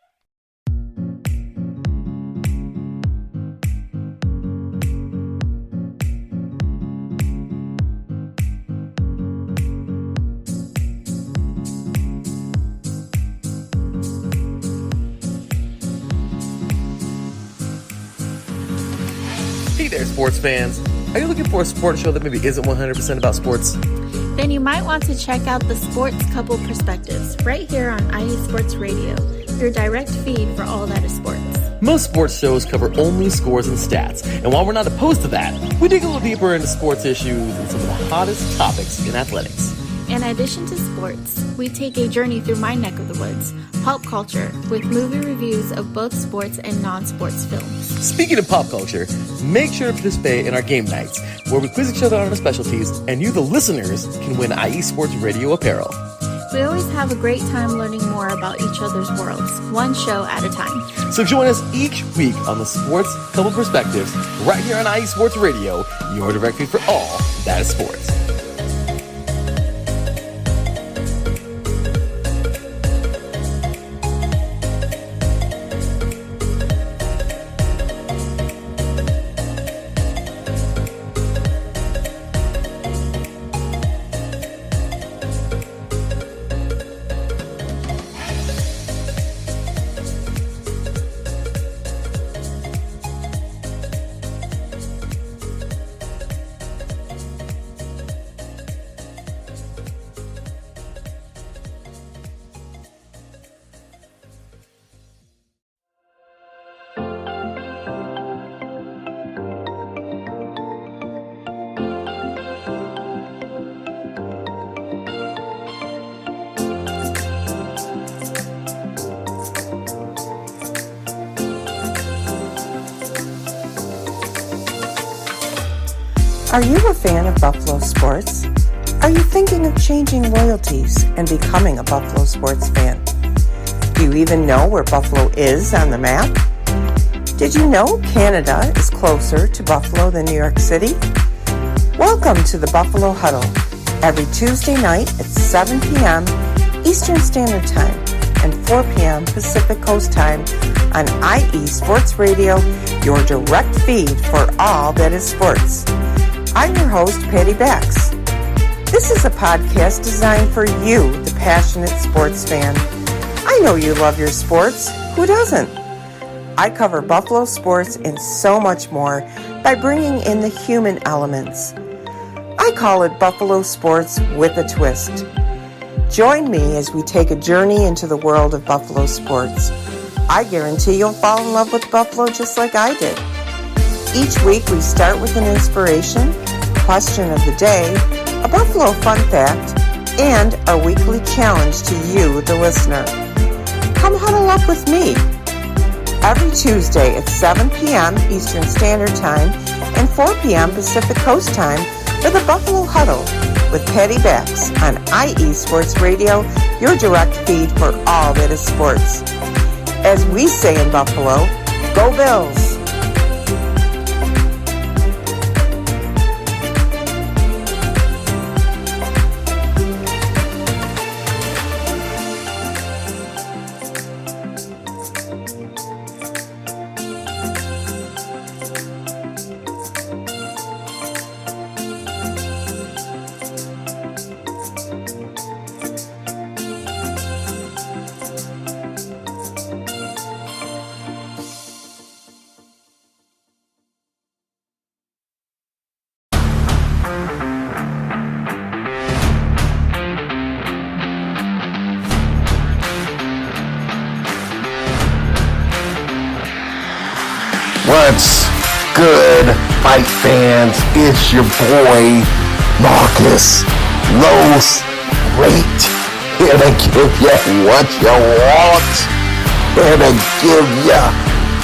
Hey there, sports fans. Are you looking for a sports show that maybe isn't 100% about sports? Then you might want to check out the Sports Couple Perspectives right here on IE Sports Radio, your direct feed for all that is sports. Most sports shows cover only scores and stats, and while we're not opposed to that, we dig a little deeper into sports issues and some of the hottest topics in athletics. In addition to sports, we take a journey through my neck of the woods, pulp culture, with movie reviews of both sports and non-sports films. Speaking of pop culture, make sure to participate in our game nights, where we quiz each other on our specialties, and you, the listeners, can win IE Sports Radio apparel. We always have a great time learning more about each other's worlds, one show at a time. So join us each week on the Sports Couple Perspectives, right here on IE Sports Radio, your direct feed for all that is sports. Are you a fan of Buffalo sports? Are you thinking of changing loyalties and becoming a Buffalo sports fan? Do you even know where Buffalo is on the map? Did you know Canada is closer to Buffalo than New York City? Welcome to the Buffalo Huddle, every Tuesday night at 7 p.m. Eastern Standard Time and 4 p.m. Pacific Coast Time on IE Sports Radio, your direct feed for all that is sports. I'm your host, Patty Bax. This is a podcast designed for you, the passionate sports fan. I know you love your sports. Who doesn't? I cover Buffalo sports and so much more by bringing in the human elements. I call it Buffalo sports with a twist. Join me as we take a journey into the world of Buffalo sports. I guarantee you'll fall in love with Buffalo just like I did. Each week we start with an inspiration, question of the day, a Buffalo fun fact, and our weekly challenge to you, the listener. Come huddle up with me every Tuesday at 7 p.m. Eastern Standard Time and 4 p.m. Pacific Coast Time for the Buffalo Huddle with Patty Bax on IE Sports Radio, your direct feed for all that is sports. As we say in Buffalo, go Bills! What's good, fight fans? It's your boy, Marcus Los Great, here to give ya what you want, here to give ya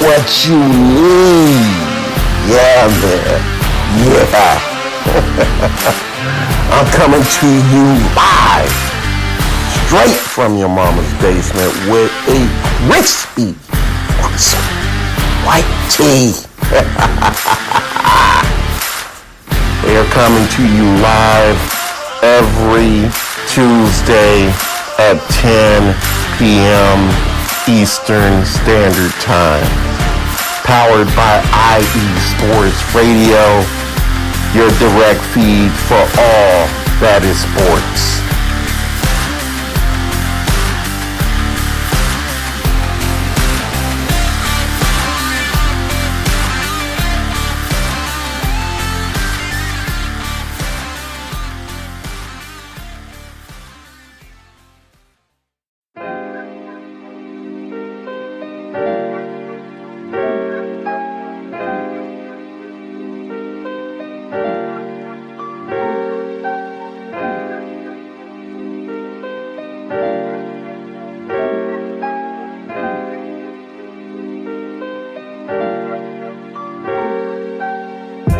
what you need. Yeah, man. Yeah. I'm coming to you live, straight from your mama's basement with a crispy, awesome white tea. We are coming to you live every Tuesday at 10 p.m. Eastern Standard Time. Powered by IE Sports Radio, your direct feed for all that is sports.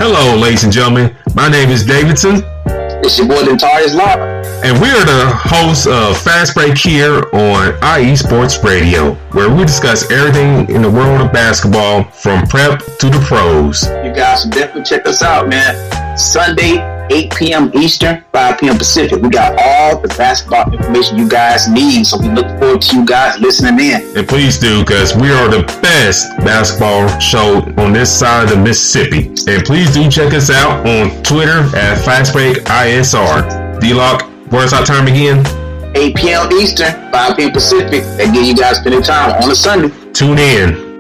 Hello, ladies and gentlemen. My name is Davidson. It's your boy, Dentarius Lava. And we are the hosts of Fast Break here on IE Sports Radio, where we discuss everything in the world of basketball from prep to the pros. You guys should definitely check us out, man. Sunday, 8 p.m. Eastern, 5 p.m. Pacific. We got all the basketball information you guys need, so we look forward to you guys listening in. And please do, because we are the best basketball show on this side of the Mississippi. And please do check us out on Twitter at FastBreakISR. D-Lock, where's our time again? 8 p.m. Eastern, 5 p.m. Pacific. That gives you guys plenty of time on a Sunday. Tune in.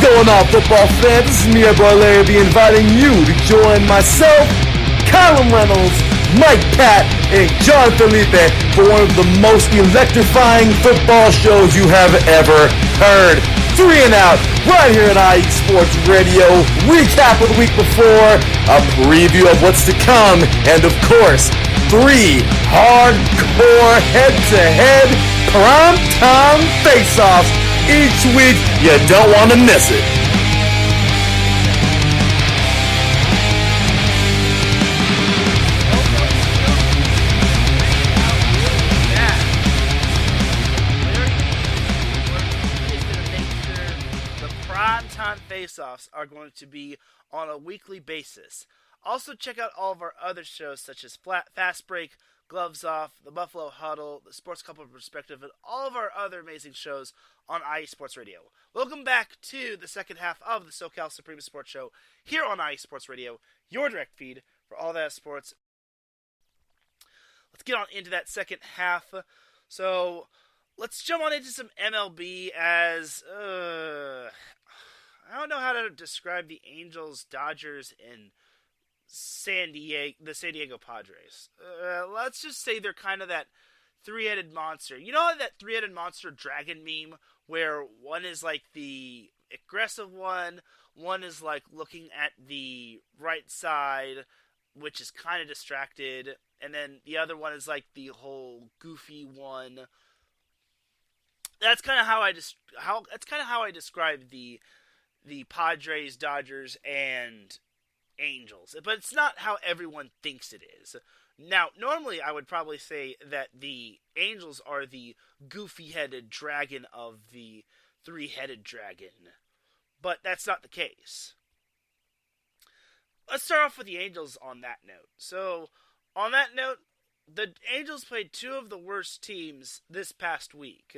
going on, football fans? This is me, your boy Larry, inviting you to join myself, Callum Reynolds, Mike Pat, and John Felipe for one of the most electrifying football shows you have ever heard. 3 and Out, right here at IE Sports Radio. Recap of the week before, a preview of what's to come, and of course, 3 hardcore head-to-head prime-time face-offs each week. You don't want to miss it. Face-offs are going to be on a weekly basis. Also, check out all of our other shows such as Fast Break, Gloves Off, The Buffalo Huddle, The Sports Couple Perspective, and all of our other amazing shows on IE Sports Radio. Welcome back to the second half of the SoCal Supreme Sports Show here on IE Sports Radio, your direct feed for all that sports. Let's get on into that second half. So, let's jump on into some MLB as... I don't know how to describe the Angels, Dodgers, and the San Diego Padres. Let's just say they're kind of that three-headed monster. You know that three-headed monster dragon meme where one is like the aggressive one is like looking at the right side, which is kind of distracted, and then the other one is like the whole goofy one. That's kind of how I describe the Padres, Dodgers, and Angels. But it's not how everyone thinks it is. Now, normally I would probably say that the Angels are the goofy-headed dragon of the three-headed dragon. But that's not the case. Let's start off with the Angels on that note. So, on that note, the Angels played 2 of the worst teams this past week.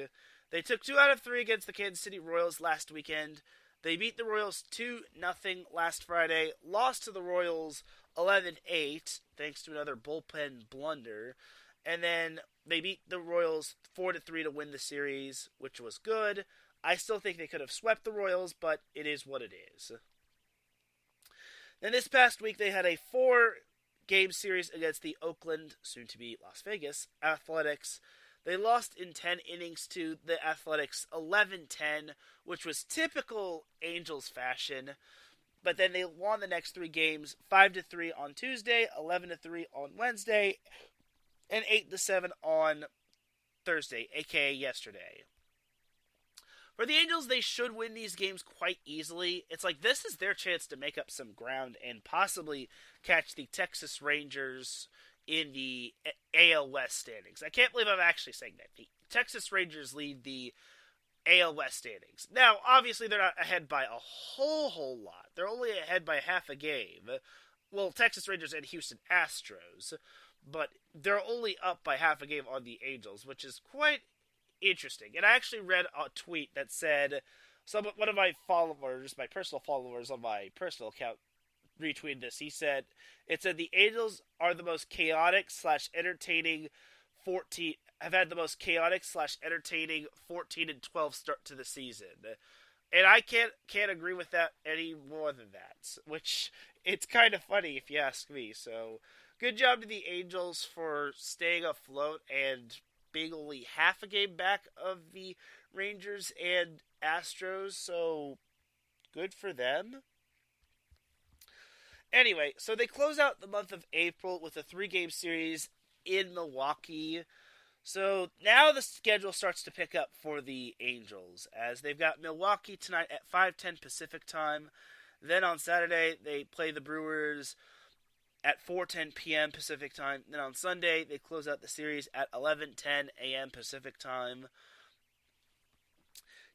They took 2 out of 3 against the Kansas City Royals last weekend. They beat the Royals 2-0 last Friday, lost to the Royals 11-8, thanks to another bullpen blunder, and then they beat the Royals 4-3 to win the series, which was good. I still think they could have swept the Royals, but it is what it is. Then this past week, they had a 4-game series against the Oakland, soon-to-be Las Vegas, Athletics. They lost in 10 innings to the Athletics 11-10, which was typical Angels fashion. But then they won the next 3 games, 5-3 on Tuesday, 11-3 on Wednesday, and 8-7 on Thursday, aka yesterday. For the Angels, they should win these games quite easily. It's like this is their chance to make up some ground and possibly catch the Texas Rangers in the AL West standings. I can't believe I'm actually saying that. The Texas Rangers lead the AL West standings. Now, obviously, they're not ahead by a whole lot. They're only ahead by half a game. Well, Texas Rangers and Houston Astros. But they're only up by half a game on the Angels, which is quite interesting. And I actually read a tweet that said, one of my followers, my personal followers on my personal account, retweeted this. It said the Angels are the most chaotic / entertaining 14 and 12 start to the season. And I can't agree with that any more than that, which it's kind of funny if you ask me. So good job to the Angels for staying afloat and being only half a game back of the Rangers and Astros. So good for them. Anyway, so they close out the month of April with a 3-game series in Milwaukee. So now the schedule starts to pick up for the Angels, as they've got Milwaukee tonight at 5:10 Pacific time. Then on Saturday, they play the Brewers at 4:10 p.m. Pacific time. Then on Sunday, they close out the series at 11:10 a.m. Pacific time.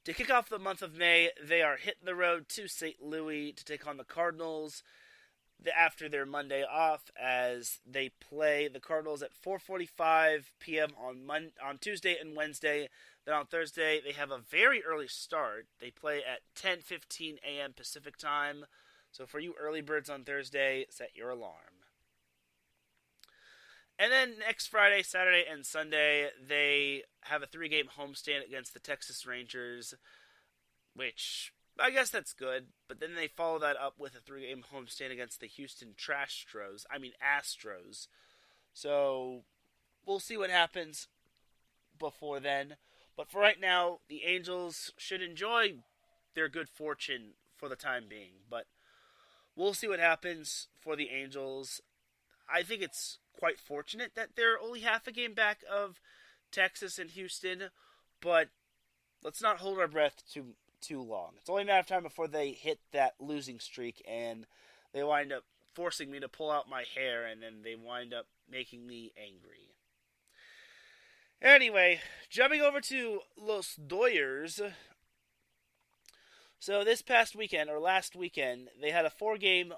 To kick off the month of May, they are hitting the road to St. Louis to take on the Cardinals after their Monday off, as they play the Cardinals at 4:45 p.m. on Tuesday and Wednesday. Then on Thursday, they have a very early start. They play at 10:15 a.m. Pacific time. So for you early birds on Thursday, set your alarm. And then next Friday, Saturday, and Sunday, they have a 3-game homestand against the Texas Rangers, which I guess that's good, but then they follow that up with a 3-game homestand against the Houston Astros. So, we'll see what happens before then. But for right now, the Angels should enjoy their good fortune for the time being. But we'll see what happens for the Angels. I think it's quite fortunate that they're only half a game back of Texas and Houston, but let's not hold our breath too long. It's only a matter of time before they hit that losing streak and they wind up forcing me to pull out my hair, and then they wind up making me angry. Anyway, jumping over to Los Doyers. So this past weekend, or last weekend, they had a 4-game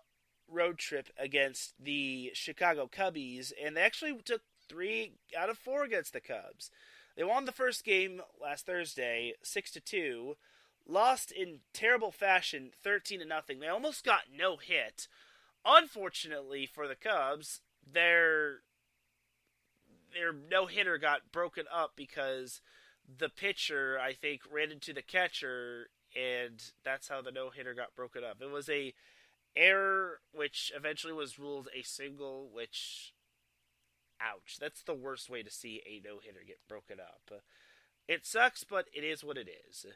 road trip against the Chicago Cubbies, and they actually took 3 out of 4 against the Cubs. They won the first game last Thursday, 6-2, lost in terrible fashion, 13-0. They almost got no hit. Unfortunately for the Cubs, their no-hitter got broken up because the pitcher, I think, ran into the catcher, and that's how the no-hitter got broken up. It was a error, which eventually was ruled a single, which, ouch. That's the worst way to see a no-hitter get broken up. It sucks, but it is what it is.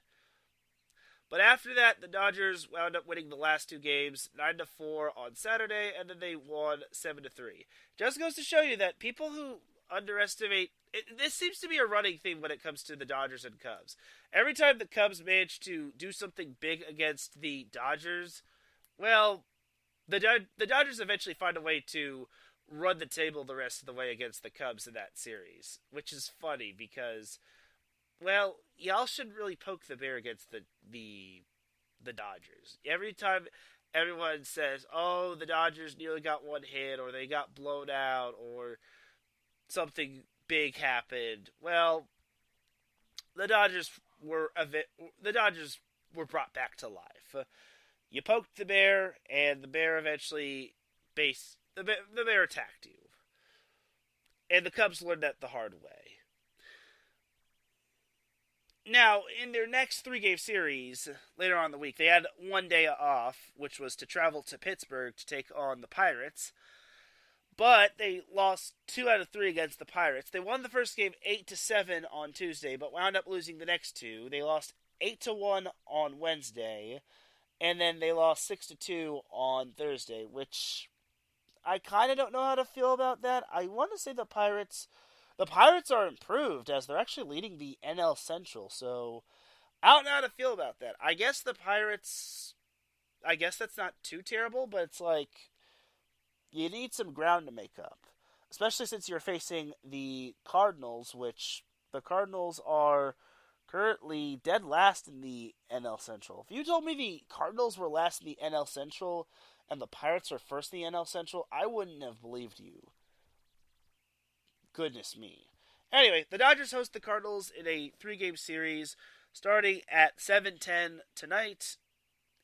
But after that, the Dodgers wound up winning the last 2 games, 9-4 on Saturday, and then they won 7-3. Just goes to show you that people who underestimate... This seems to be a running theme when it comes to the Dodgers and Cubs. Every time the Cubs manage to do something big against the Dodgers, well, the Dodgers eventually find a way to run the table the rest of the way against the Cubs in that series, which is funny because, well, y'all should really poke the bear against the Dodgers. Every time everyone says, oh, the Dodgers nearly got 1 hit, or they got blown out, or something big happened, well, the Dodgers were brought back to life. You poked the bear, and the bear eventually the bear attacked you. And the Cubs learned that the hard way. Now, in their next 3-game series, later on in the week, they had 1 day off, which was to travel to Pittsburgh to take on the Pirates. But they lost 2 out of 3 against the Pirates. They won the first game 8-7 on Tuesday, but wound up losing the next 2. They lost 8-1 on Wednesday, and then they lost 6-2 on Thursday, which I kind of don't know how to feel about that. I want to say the Pirates are improved, as they're actually leading the NL Central, so I don't know how to feel about that. I guess the Pirates, that's not too terrible, but it's like, you need some ground to make up, especially since you're facing the Cardinals, which the Cardinals are currently dead last in the NL Central. If you told me the Cardinals were last in the NL Central and the Pirates are first in the NL Central, I wouldn't have believed you. Goodness me. Anyway, the Dodgers host the Cardinals in a 3-game series starting at 7:10 tonight,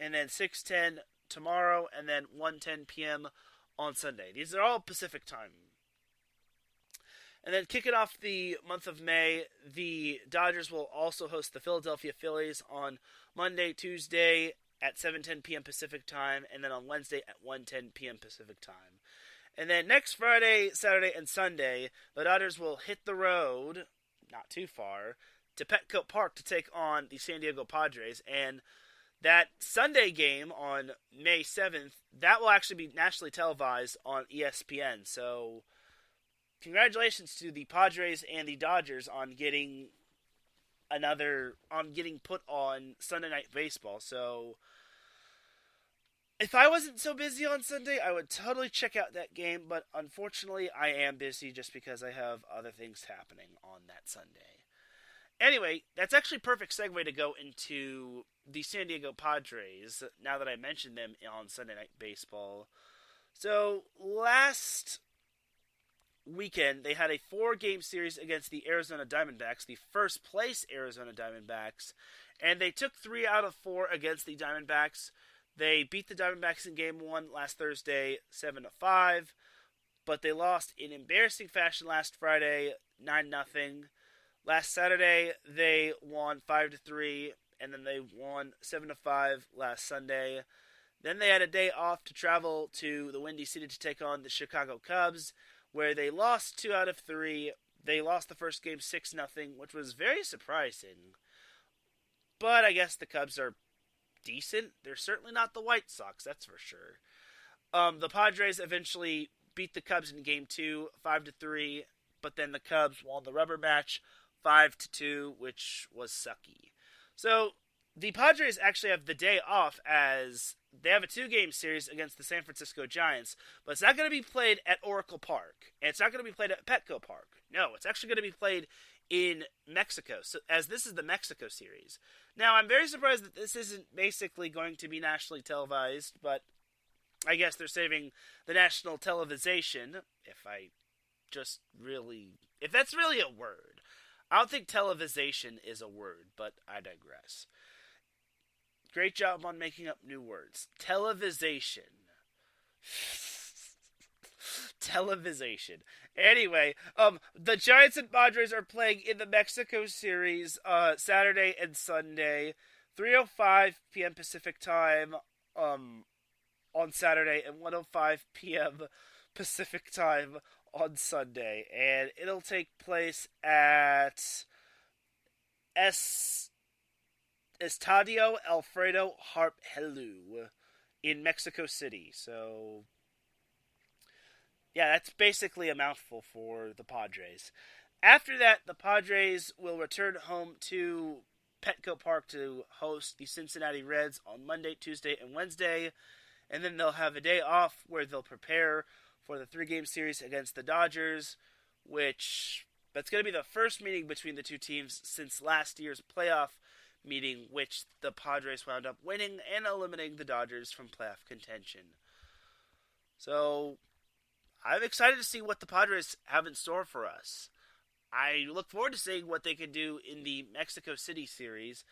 and then 6:10 tomorrow, and then 1:10 p.m. on Sunday. These are all Pacific time. And then kicking off the month of May, the Dodgers will also host the Philadelphia Phillies on Monday, Tuesday at 7:10 p.m. Pacific time, and then on Wednesday at 1:10 p.m. Pacific time. And then next Friday, Saturday, and Sunday, the Dodgers will hit the road, not too far, to Petco Park to take on the San Diego Padres. And that Sunday game on May 7th, that will actually be nationally televised on ESPN. So, congratulations to the Padres and the Dodgers on getting put on Sunday Night Baseball. So, if I wasn't so busy on Sunday, I would totally check out that game, but unfortunately, I am busy just because I have other things happening on that Sunday. Anyway, that's actually a perfect segue to go into the San Diego Padres, now that I mentioned them on Sunday Night Baseball. So, last weekend, they had a 4-game series against the Arizona Diamondbacks, the first place Arizona Diamondbacks, and they took 3 out of 4 against the Diamondbacks. They beat the Diamondbacks in Game 1 last Thursday, 7-5, but they lost in embarrassing fashion last Friday, 9-0. Last Saturday, they won 5-3, and then they won 7-5 last Sunday. Then they had a day off to travel to the Windy City to take on the Chicago Cubs, where they lost 2 out of 3. They lost the first game 6-0, which was very surprising. But I guess the Cubs are decent. They're certainly not the White Sox, that's for sure. The Padres eventually beat the Cubs in Game 2, 5-3, but then the Cubs won the rubber match 5-2, which was sucky. So the Padres actually have the day off as they have a 2-game series against the San Francisco Giants, but it's not going to be played at Oracle Park, and it's not going to be played at Petco Park. No, it's actually going to be played in Mexico, so as this is the Mexico series. Now, I'm very surprised that this isn't basically going to be nationally televised, but I guess they're saving the national televisation, if that's really a word. I don't think televisation is a word, but I digress. Great job on making up new words. Televisation. Televisation. Anyway, the Giants and Padres are playing in the Mexico series Saturday and Sunday, 3:05 p.m. Pacific time on Saturday and 1:05 p.m. Pacific time on Sunday, and it'll take place at Estadio Alfredo Harp Helú in Mexico City. So, yeah, that's basically a mouthful for the Padres. After that, the Padres will return home to Petco Park to host the Cincinnati Reds on Monday, Tuesday, and Wednesday, and then they'll have a day off where they'll prepare for the 3-game series against the Dodgers, that's going to be the first meeting between the two teams since last year's playoff meeting, which the Padres wound up winning and eliminating the Dodgers from playoff contention. So, I'm excited to see what the Padres have in store for us. I look forward to seeing what they can do in the Mexico City series,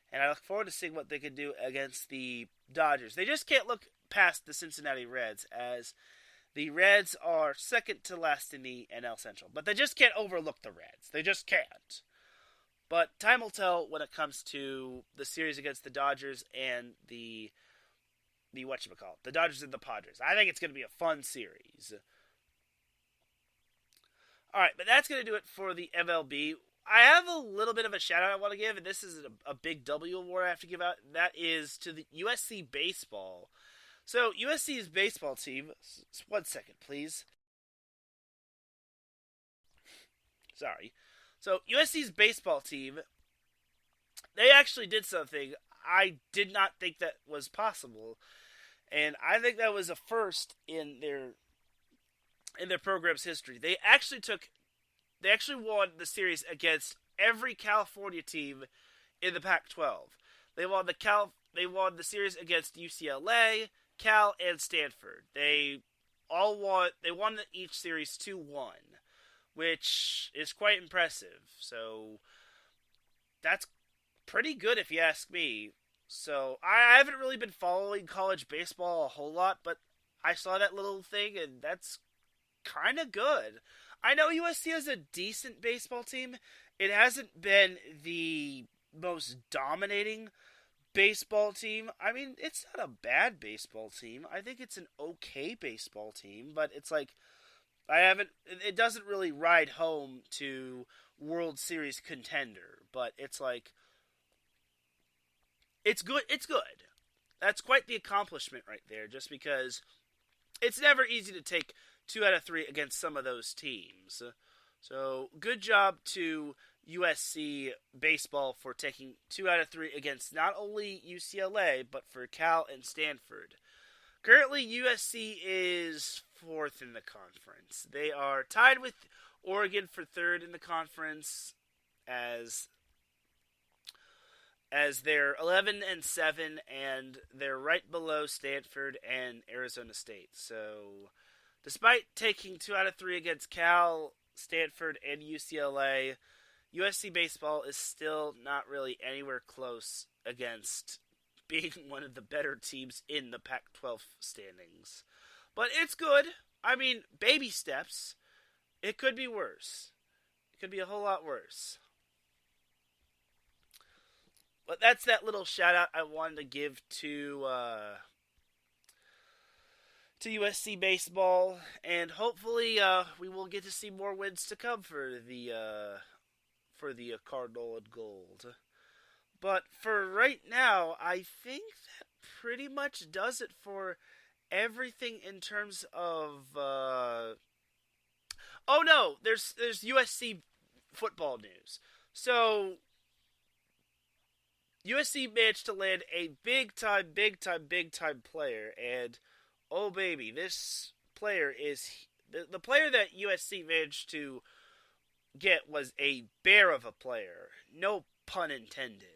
and I look forward to seeing what they can do against the Dodgers. They just can't look past the Cincinnati Reds, as the Reds are second to last in the NL Central. But they just can't overlook the Reds. They just can't. But time will tell when it comes to the series against the Dodgers and the Dodgers and the Padres. I think it's going to be a fun series. Alright, but that's going to do it for the MLB. I have a little bit of a shout-out I want to give, and this is a big W award I have to give out. That is to the USC Baseball. So, USC's baseball team... One second, please. Sorry. So, USC's baseball team, they actually did something I did not think that was possible. And I think that was a first in their program's history. They actually won the series against every California team in the Pac-12. They won the series against UCLA, Cal, and Stanford. They won each series 2-1, which is quite impressive. So that's pretty good if you ask me. So I haven't really been following college baseball a whole lot, but I saw that little thing, and that's kind of good. I know USC has a decent baseball team. It hasn't been the most dominating baseball team. I mean, it's not a bad baseball team. I think it's an okay baseball team, but it's like, it doesn't really ride home to World Series contender, but it's like, it's good. That's quite the accomplishment right there, just because it's never easy to take 2 out of 3 against some of those teams. So, good job to USC baseball for taking 2 out of 3 against not only UCLA, but for Cal and Stanford. Currently, USC is 4th in the conference. They are tied with Oregon for 3rd in the conference, as they're 11-7, and they're right below Stanford and Arizona State. So, despite taking 2 out of 3 against Cal, Stanford, and UCLA, USC baseball is still not really anywhere close against being one of the better teams in the Pac-12 standings. But it's good. I mean, baby steps. It could be worse. It could be a whole lot worse. But that's that little shout out I wanted to give to USC baseball, and hopefully we will get to see more wins to come for the Cardinal and Gold. But for right now, I think that pretty much does it for everything in terms of. Oh no, there's USC football news. So USC managed to land a big time player, and oh baby, this player is the player that USC managed to get was a bear of a player. No pun intended.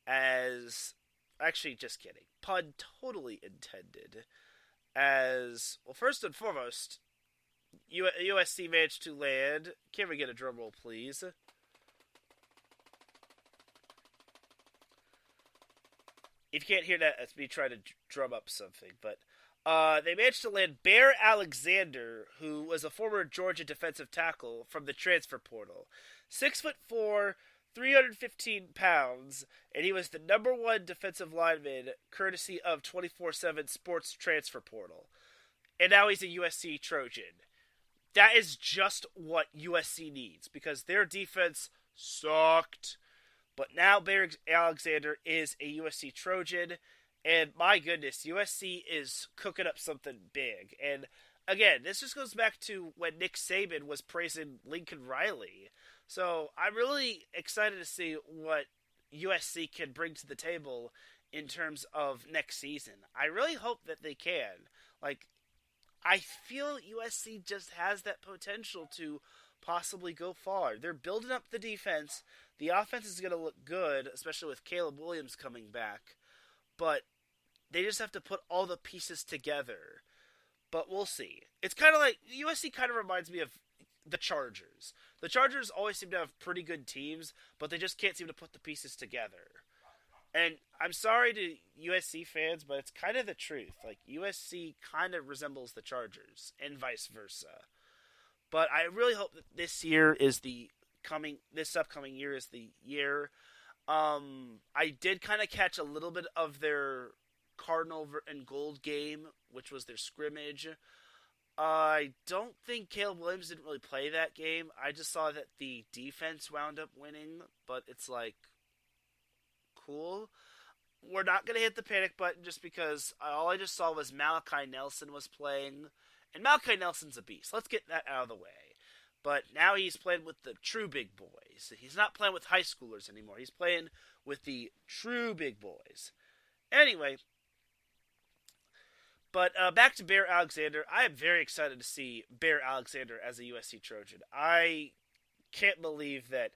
As actually, just kidding. Pun totally intended. As well, first and foremost, USC managed to land. Can we get a drum roll, please? If you can't hear that, that's me trying to drum up something. But they managed to land Bear Alexander, who was a former Georgia defensive tackle from the transfer portal. 6'4", 315 pounds, and he was the number one defensive lineman, courtesy of 24/7 Sports Transfer Portal. And now he's a USC Trojan. That is just what USC needs, because their defense sucked. But now Bear Alexander is a USC Trojan, and my goodness, USC is cooking up something big. And again, this just goes back to when Nick Saban was praising Lincoln Riley. So I'm really excited to see what USC can bring to the table in terms of next season. I really hope that they can. I feel USC just has that potential to possibly go far. They're building up the defense. The offense is going to look good, especially with Caleb Williams coming back. But they just have to put all the pieces together. But we'll see. It's kind of like, USC kind of reminds me of the Chargers. The Chargers always seem to have pretty good teams, but they just can't seem to put the pieces together. And I'm sorry to USC fans, but it's kind of the truth. USC kind of resembles the Chargers, and vice versa. But I really hope that this upcoming year is the year. I did kind of catch a little bit of their Cardinal and Gold game, which was their scrimmage. I don't think Caleb Williams didn't really play that game. I just saw that the defense wound up winning, but it's cool. We're not going to hit the panic button just because all I just saw was Malachi Nelson was playing. And Malachi Nelson's a beast. Let's get that out of the way. But now he's playing with the true big boys. He's not playing with high schoolers anymore. He's playing with the true big boys. Anyway, but back to Bear Alexander. I am very excited to see Bear Alexander as a USC Trojan. I can't believe that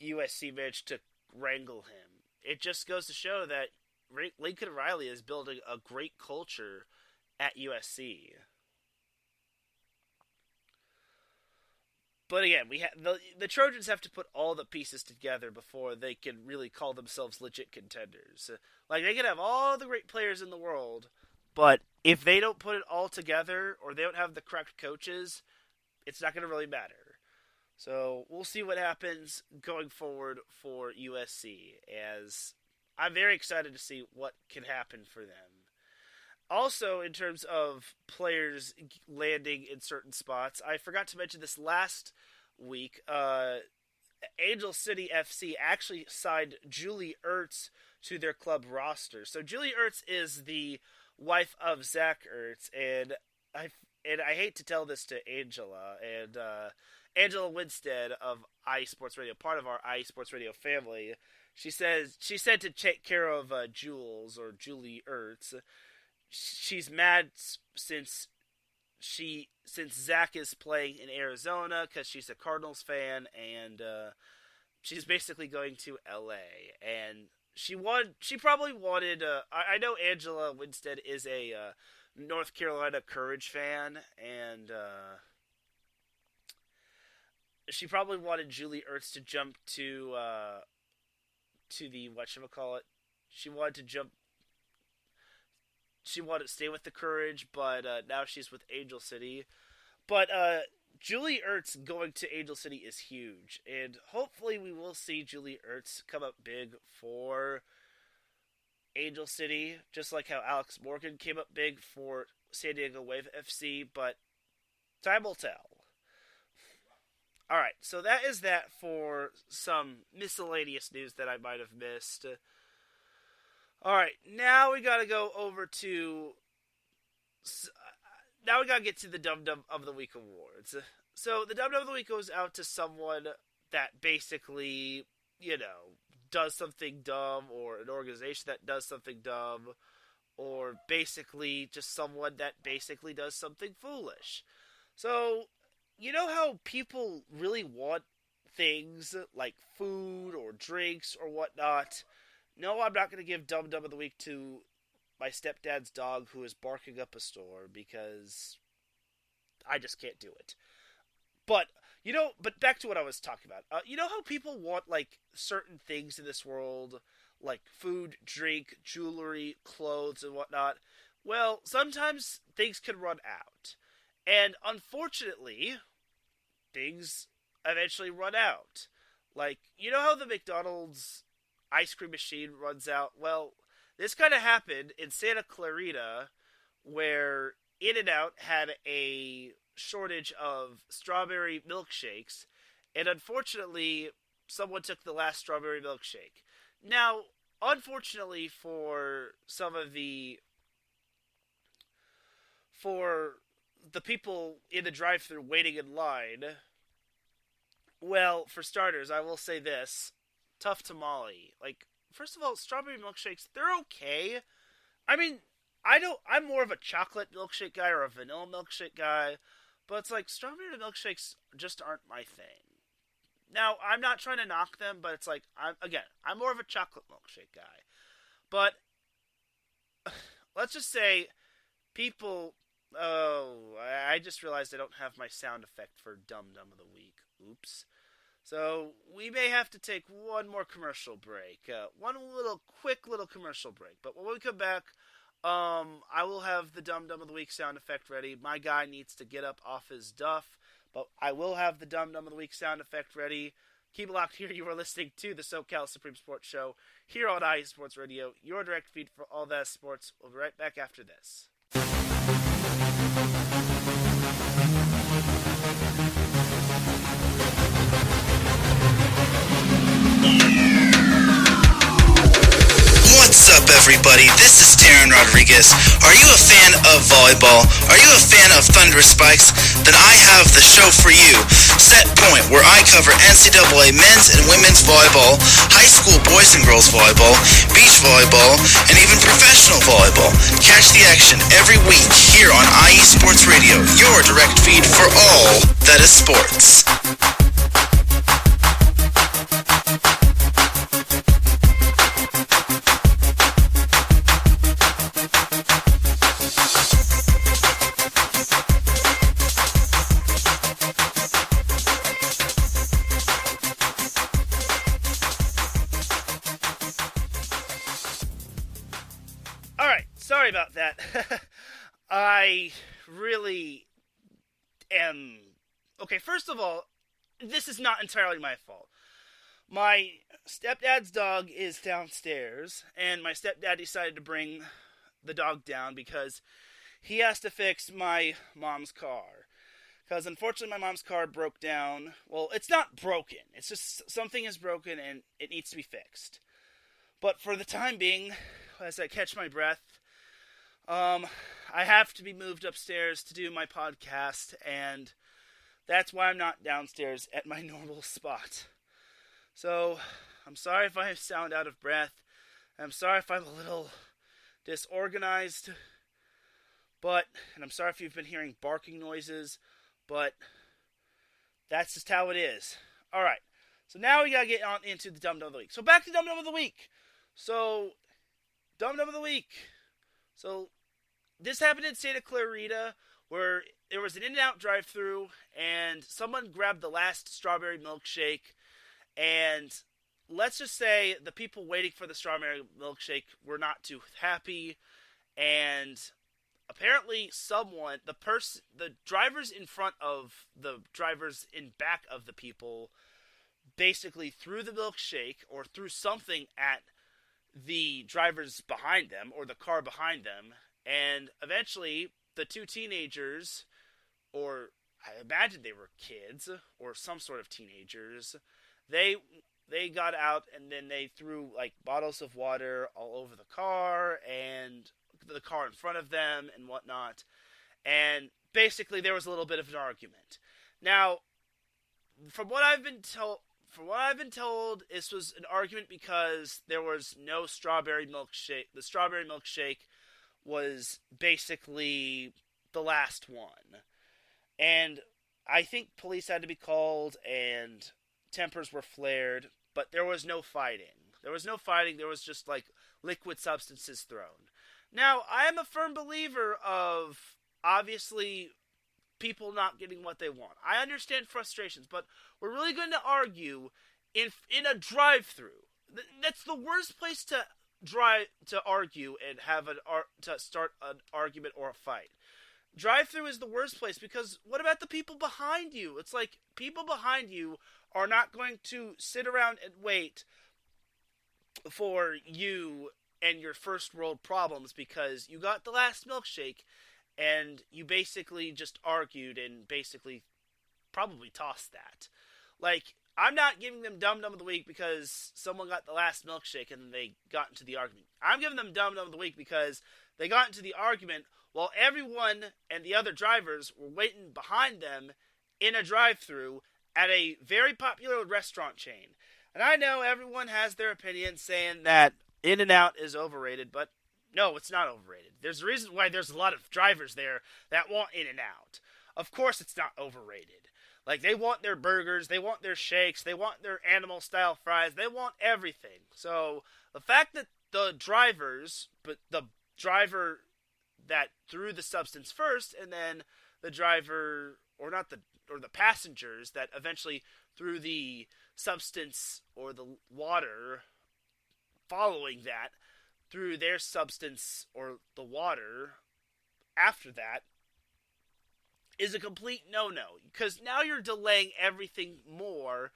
USC managed to wrangle him. It just goes to show that Lincoln Riley is building a great culture at USC. But again, the Trojans have to put all the pieces together before they can really call themselves legit contenders. They can have all the great players in the world, but if they don't put it all together or they don't have the correct coaches, it's not going to really matter. So we'll see what happens going forward for USC, as I'm very excited to see what can happen for them. Also, in terms of players landing in certain spots, I forgot to mention this last week. Angel City FC actually signed Julie Ertz to their club roster. So Julie Ertz is the wife of Zach Ertz, and I hate to tell this to Angela, and Angela Winstead of IE Sports Radio, part of our IE Sports Radio family. She said to take care of Jules, or Julie Ertz. She's mad since Zach is playing in Arizona because she's a Cardinals fan, and she's basically going to LA. And she probably wanted. I know Angela Winstead is a North Carolina Courage fan, and she probably wanted Julie Ertz to jump to the whatchamacallit. She wanted to stay with the Courage, but now she's with Angel City. But Julie Ertz going to Angel City is huge, and hopefully we will see Julie Ertz come up big for Angel City, just like how Alex Morgan came up big for San Diego Wave FC, but time will tell. Alright, so that is that for some miscellaneous news that I might have missed. Alright, now we gotta go over to... Now we gotta get to the Dum Dum of the Week awards. So, the Dum Dum of the Week goes out to someone that basically, does something dumb, or an organization that does something dumb, or basically just someone that basically does something foolish. So, you know how people really want things like food or drinks or whatnot? No, I'm not going to give Dum Dum of the Week to my stepdad's dog who is barking up a storm because I just can't do it. But, but back to what I was talking about. You know how people want, like, certain things in this world, like food, drink, jewelry, clothes, and whatnot? Well, sometimes things can run out. And unfortunately, things eventually run out. Like, you know how the McDonald's ice cream machine runs out? Well, this kind of happened in Santa Clarita, where In-N-Out had a shortage of strawberry milkshakes, and unfortunately, someone took the last strawberry milkshake. Now, unfortunately for the people in the drive-thru waiting in line, well, for starters, I will say this. Tough tamale. Like, first of all, strawberry milkshakes, they're okay. I mean, I'm more of a chocolate milkshake guy or a vanilla milkshake guy, but it's like, strawberry milkshakes just aren't my thing. Now, I'm not trying to knock them, but it's like, I'm more of a chocolate milkshake guy. But, let's just say, people... Oh, I just realized I don't have my sound effect for Dum Dum of the Week. Oops. So, we may have to take one more commercial break. One quick little commercial break. But when we come back, I will have the Dum Dum of the Week sound effect ready. My guy needs to get up off his duff. But I will have the Dum Dum of the Week sound effect ready. Keep it locked here. You are listening to the SoCal Supreme Sports Show here on IE Sports Radio, your direct feed for all that sports. We'll be right back after this. What's up, everybody? This is Teran Rodriguez. Are you a fan of volleyball? Are you a fan of Thunder Spikes? Then I have the show for you, Set Point, where I cover NCAA men's and women's volleyball, high school boys and girls volleyball, beach volleyball, and even professional volleyball. Catch the action every week here on IE Sports Radio, your direct feed for all that is sports. Sorry about that. I really am... Okay, first of all, this is not entirely my fault. My stepdad's dog is downstairs, and my stepdad decided to bring the dog down because he has to fix my mom's car. Because unfortunately my mom's car broke down. Well, it's not broken. It's just something is broken and it needs to be fixed. But for the time being, as I catch my breath, I have to be moved upstairs to do my podcast, and that's why I'm not downstairs at my normal spot. So, I'm sorry if I sound out of breath. I'm sorry if I'm a little disorganized. And I'm sorry if you've been hearing barking noises, but that's just how it is. Alright, so now we gotta get on into the Dum Dum of the Week. So back to Dum Dum of the Week. So, Dum Dum of the Week. So, this happened in Santa Clarita, where there was an In-N-Out drive-thru, and someone grabbed the last strawberry milkshake, and let's just say the people waiting for the strawberry milkshake were not too happy, and apparently the drivers in front of the drivers in back of the people basically threw the milkshake or threw something at the drivers behind them or the car behind them, and eventually the two teenagers, or I imagine they were kids or some sort of teenagers, they got out and then they threw like bottles of water all over the car and the car in front of them and whatnot, and basically there was a little bit of an argument. Now, from what I've been told, this was an argument because there was no strawberry milkshake. The strawberry milkshake was basically the last one. And I think police had to be called and tempers were flared, but there was no fighting. There was just like liquid substances thrown. Now, I am a firm believer of, obviously, people not getting what they want. I understand frustrations, but we're really going to argue in a drive-through. That's the worst place to argue and to start an argument or a fight. Drive-through is the worst place because what about the people behind you? It's like people behind you are not going to sit around and wait for you and your first world problems because you got the last milkshake and you basically just argued and basically probably tossed that. Like, I'm not giving them Dum Dum of the Week because someone got the last milkshake and they got into the argument. I'm giving them Dum Dum of the Week because they got into the argument while everyone and the other drivers were waiting behind them in a drive-thru at a very popular restaurant chain. And I know everyone has their opinion saying that In-N-Out is overrated, but no, it's not overrated. There's a reason why there's a lot of drivers there that want In-N-Out. Of course it's not overrated. Like, they want their burgers, they want their shakes, they want their animal-style fries, they want everything. So, the fact that the driver that threw the substance first, and then the driver, or the passengers that eventually threw the substance or the water following that, threw their substance or the water after that, is a complete no-no. Because now you're delaying everything more,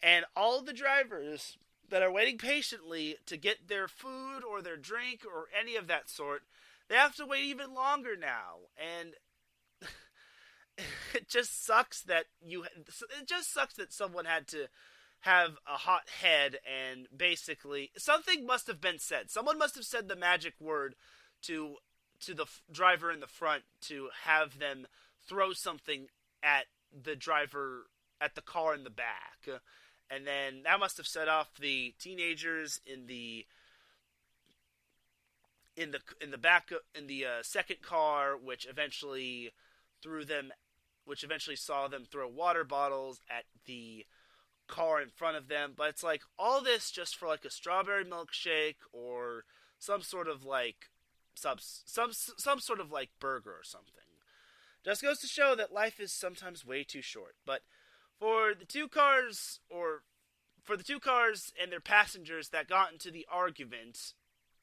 and all the drivers that are waiting patiently to get their food or their drink or any of that sort, they have to wait even longer now. And it just sucks that someone had to have a hot head and basically something must have been said. Someone must have said the magic word to the driver in the front to have them throw something at the driver at the car in the back, and then that must have set off the teenagers in the second car, which eventually saw them throw water bottles at the car in front of them. But it's like all this just for like a strawberry milkshake or some sort of like some sort of like burger or something. Just goes to show that life is sometimes way too short. But for the two cars and their passengers that got into the argument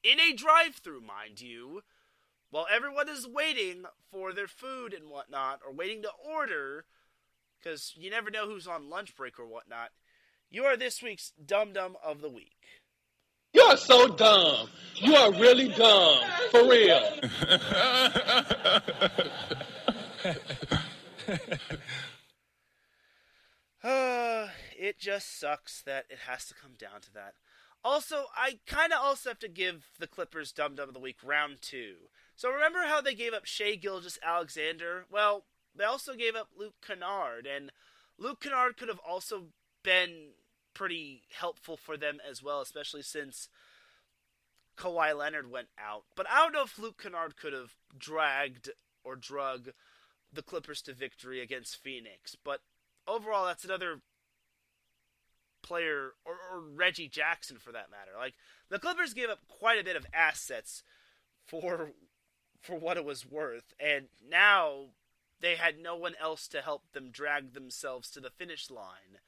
in a drive-thru, mind you, while everyone is waiting for their food and whatnot, or waiting to order, because you never know who's on lunch break or whatnot, you are this week's Dum Dum of the Week. You are so dumb. You are really dumb. For real. It just sucks that it has to come down to that. Also, I kind of also have to give the Clippers Dum Dum of the Week round 2. So remember how they gave up Shai Gilgeous-Alexander? Well, they also gave up Luke Kennard, and Luke Kennard could have also been pretty helpful for them as well, especially since Kawhi Leonard went out. But I don't know if Luke Kennard could have drug the Clippers to victory against Phoenix. But overall, that's another player, or Reggie Jackson for that matter. Like, the Clippers gave up quite a bit of assets for what it was worth, and now they had no one else to help them drag themselves to the finish line.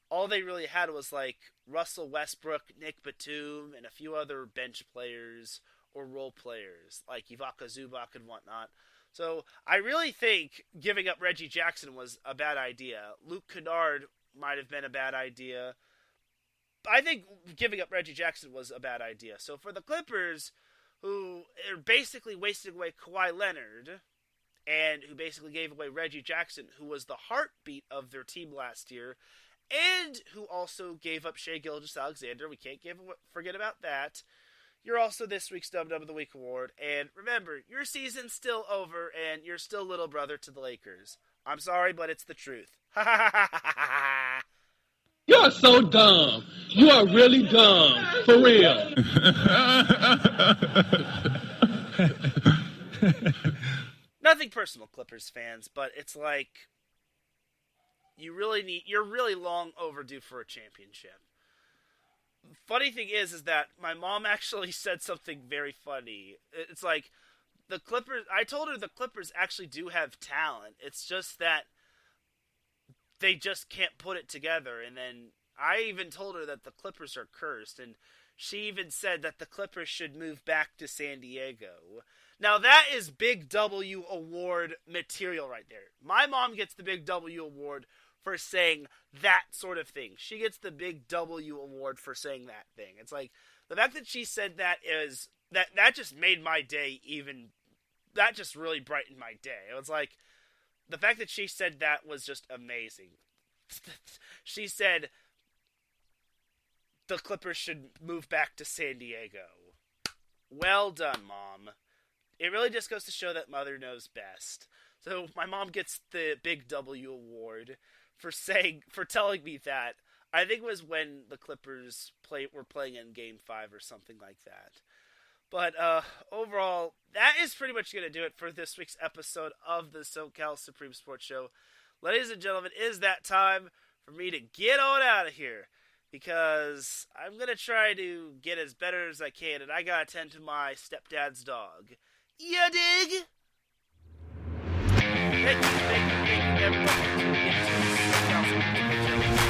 All they really had was like Russell Westbrook, Nick Batum, and a few other bench players, or role players like Ivica Zubac and whatnot. So I really think giving up Reggie Jackson was a bad idea. Luke Kennard might have been a bad idea. I think giving up Reggie Jackson was a bad idea. So for the Clippers, who are basically wasting away Kawhi Leonard, and who basically gave away Reggie Jackson, who was the heartbeat of their team last year, and who also gave up Shai Gilgeous-Alexander, we can't forget about that. You're also this week's Dub of the Week award. And remember, your season's still over, and you're still little brother to the Lakers. I'm sorry, but it's the truth. Ha ha ha ha ha. You are so dumb. You are really dumb. For real. Nothing personal, Clippers fans, but it's like you're really long overdue for a championship. Funny thing is that my mom actually said something very funny. It's like the Clippers, I told her the Clippers actually do have talent. It's just that they just can't put it together. And then I even told her that the Clippers are cursed. And she even said that the Clippers should move back to San Diego. Now that is Big W award material right there. My mom gets the Big W award for saying that sort of thing. She gets the Big W award for saying that thing. It's like, the fact that she said that is, that just made my day even, that just really brightened my day. It was like, the fact that she said that was just amazing. She said, the Clippers should move back to San Diego. Well done, Mom. It really just goes to show that mother knows best. So my mom gets the Big W award for telling me that. I think it was when the Clippers were playing in Game 5 or something like that. But overall, that is pretty much going to do it for this week's episode of the SoCal Supreme Sports Show. Ladies and gentlemen, it is that time for me to get on out of here, because I'm going to try to get as better as I can, and I got to tend to my stepdad's dog. You dig? Thank you, everybody.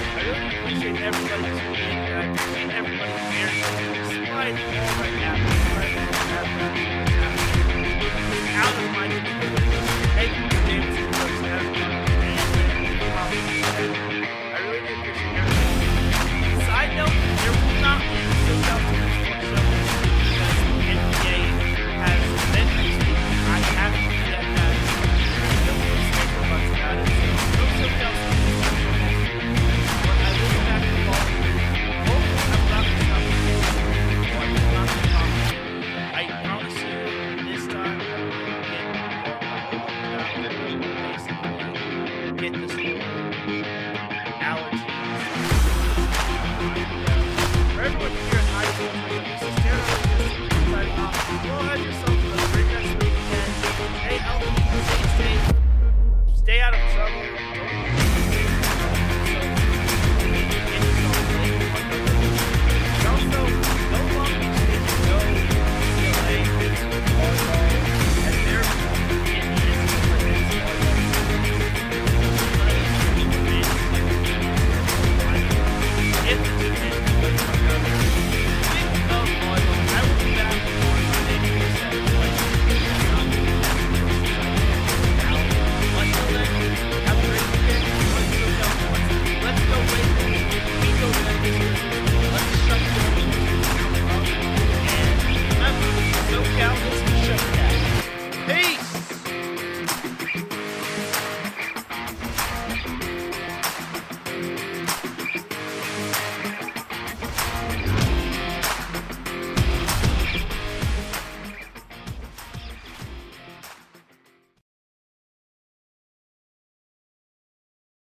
I really appreciate everybody tuning in, and I appreciate everybody sharing it, despite all right now. Out of my thank you to James and Brooks and everyone. I really do appreciate everything. Side note, there will not be a SoCal Supreme Sports Show because the NBA has been next week. I haven't yet had no schedule months about it. So no SoCal Supreme Sports Show next week. But I will be back in the fall. Hopefully I'm not going to stop it. Or I will not stop it. I promise you, this time I will get this whole allergies. For everyone here at High School, this is Teran Rodriguez signing off. Go have yourself a great rest of the weekend. Stay healthy, stay safe, stay out of trouble. Don't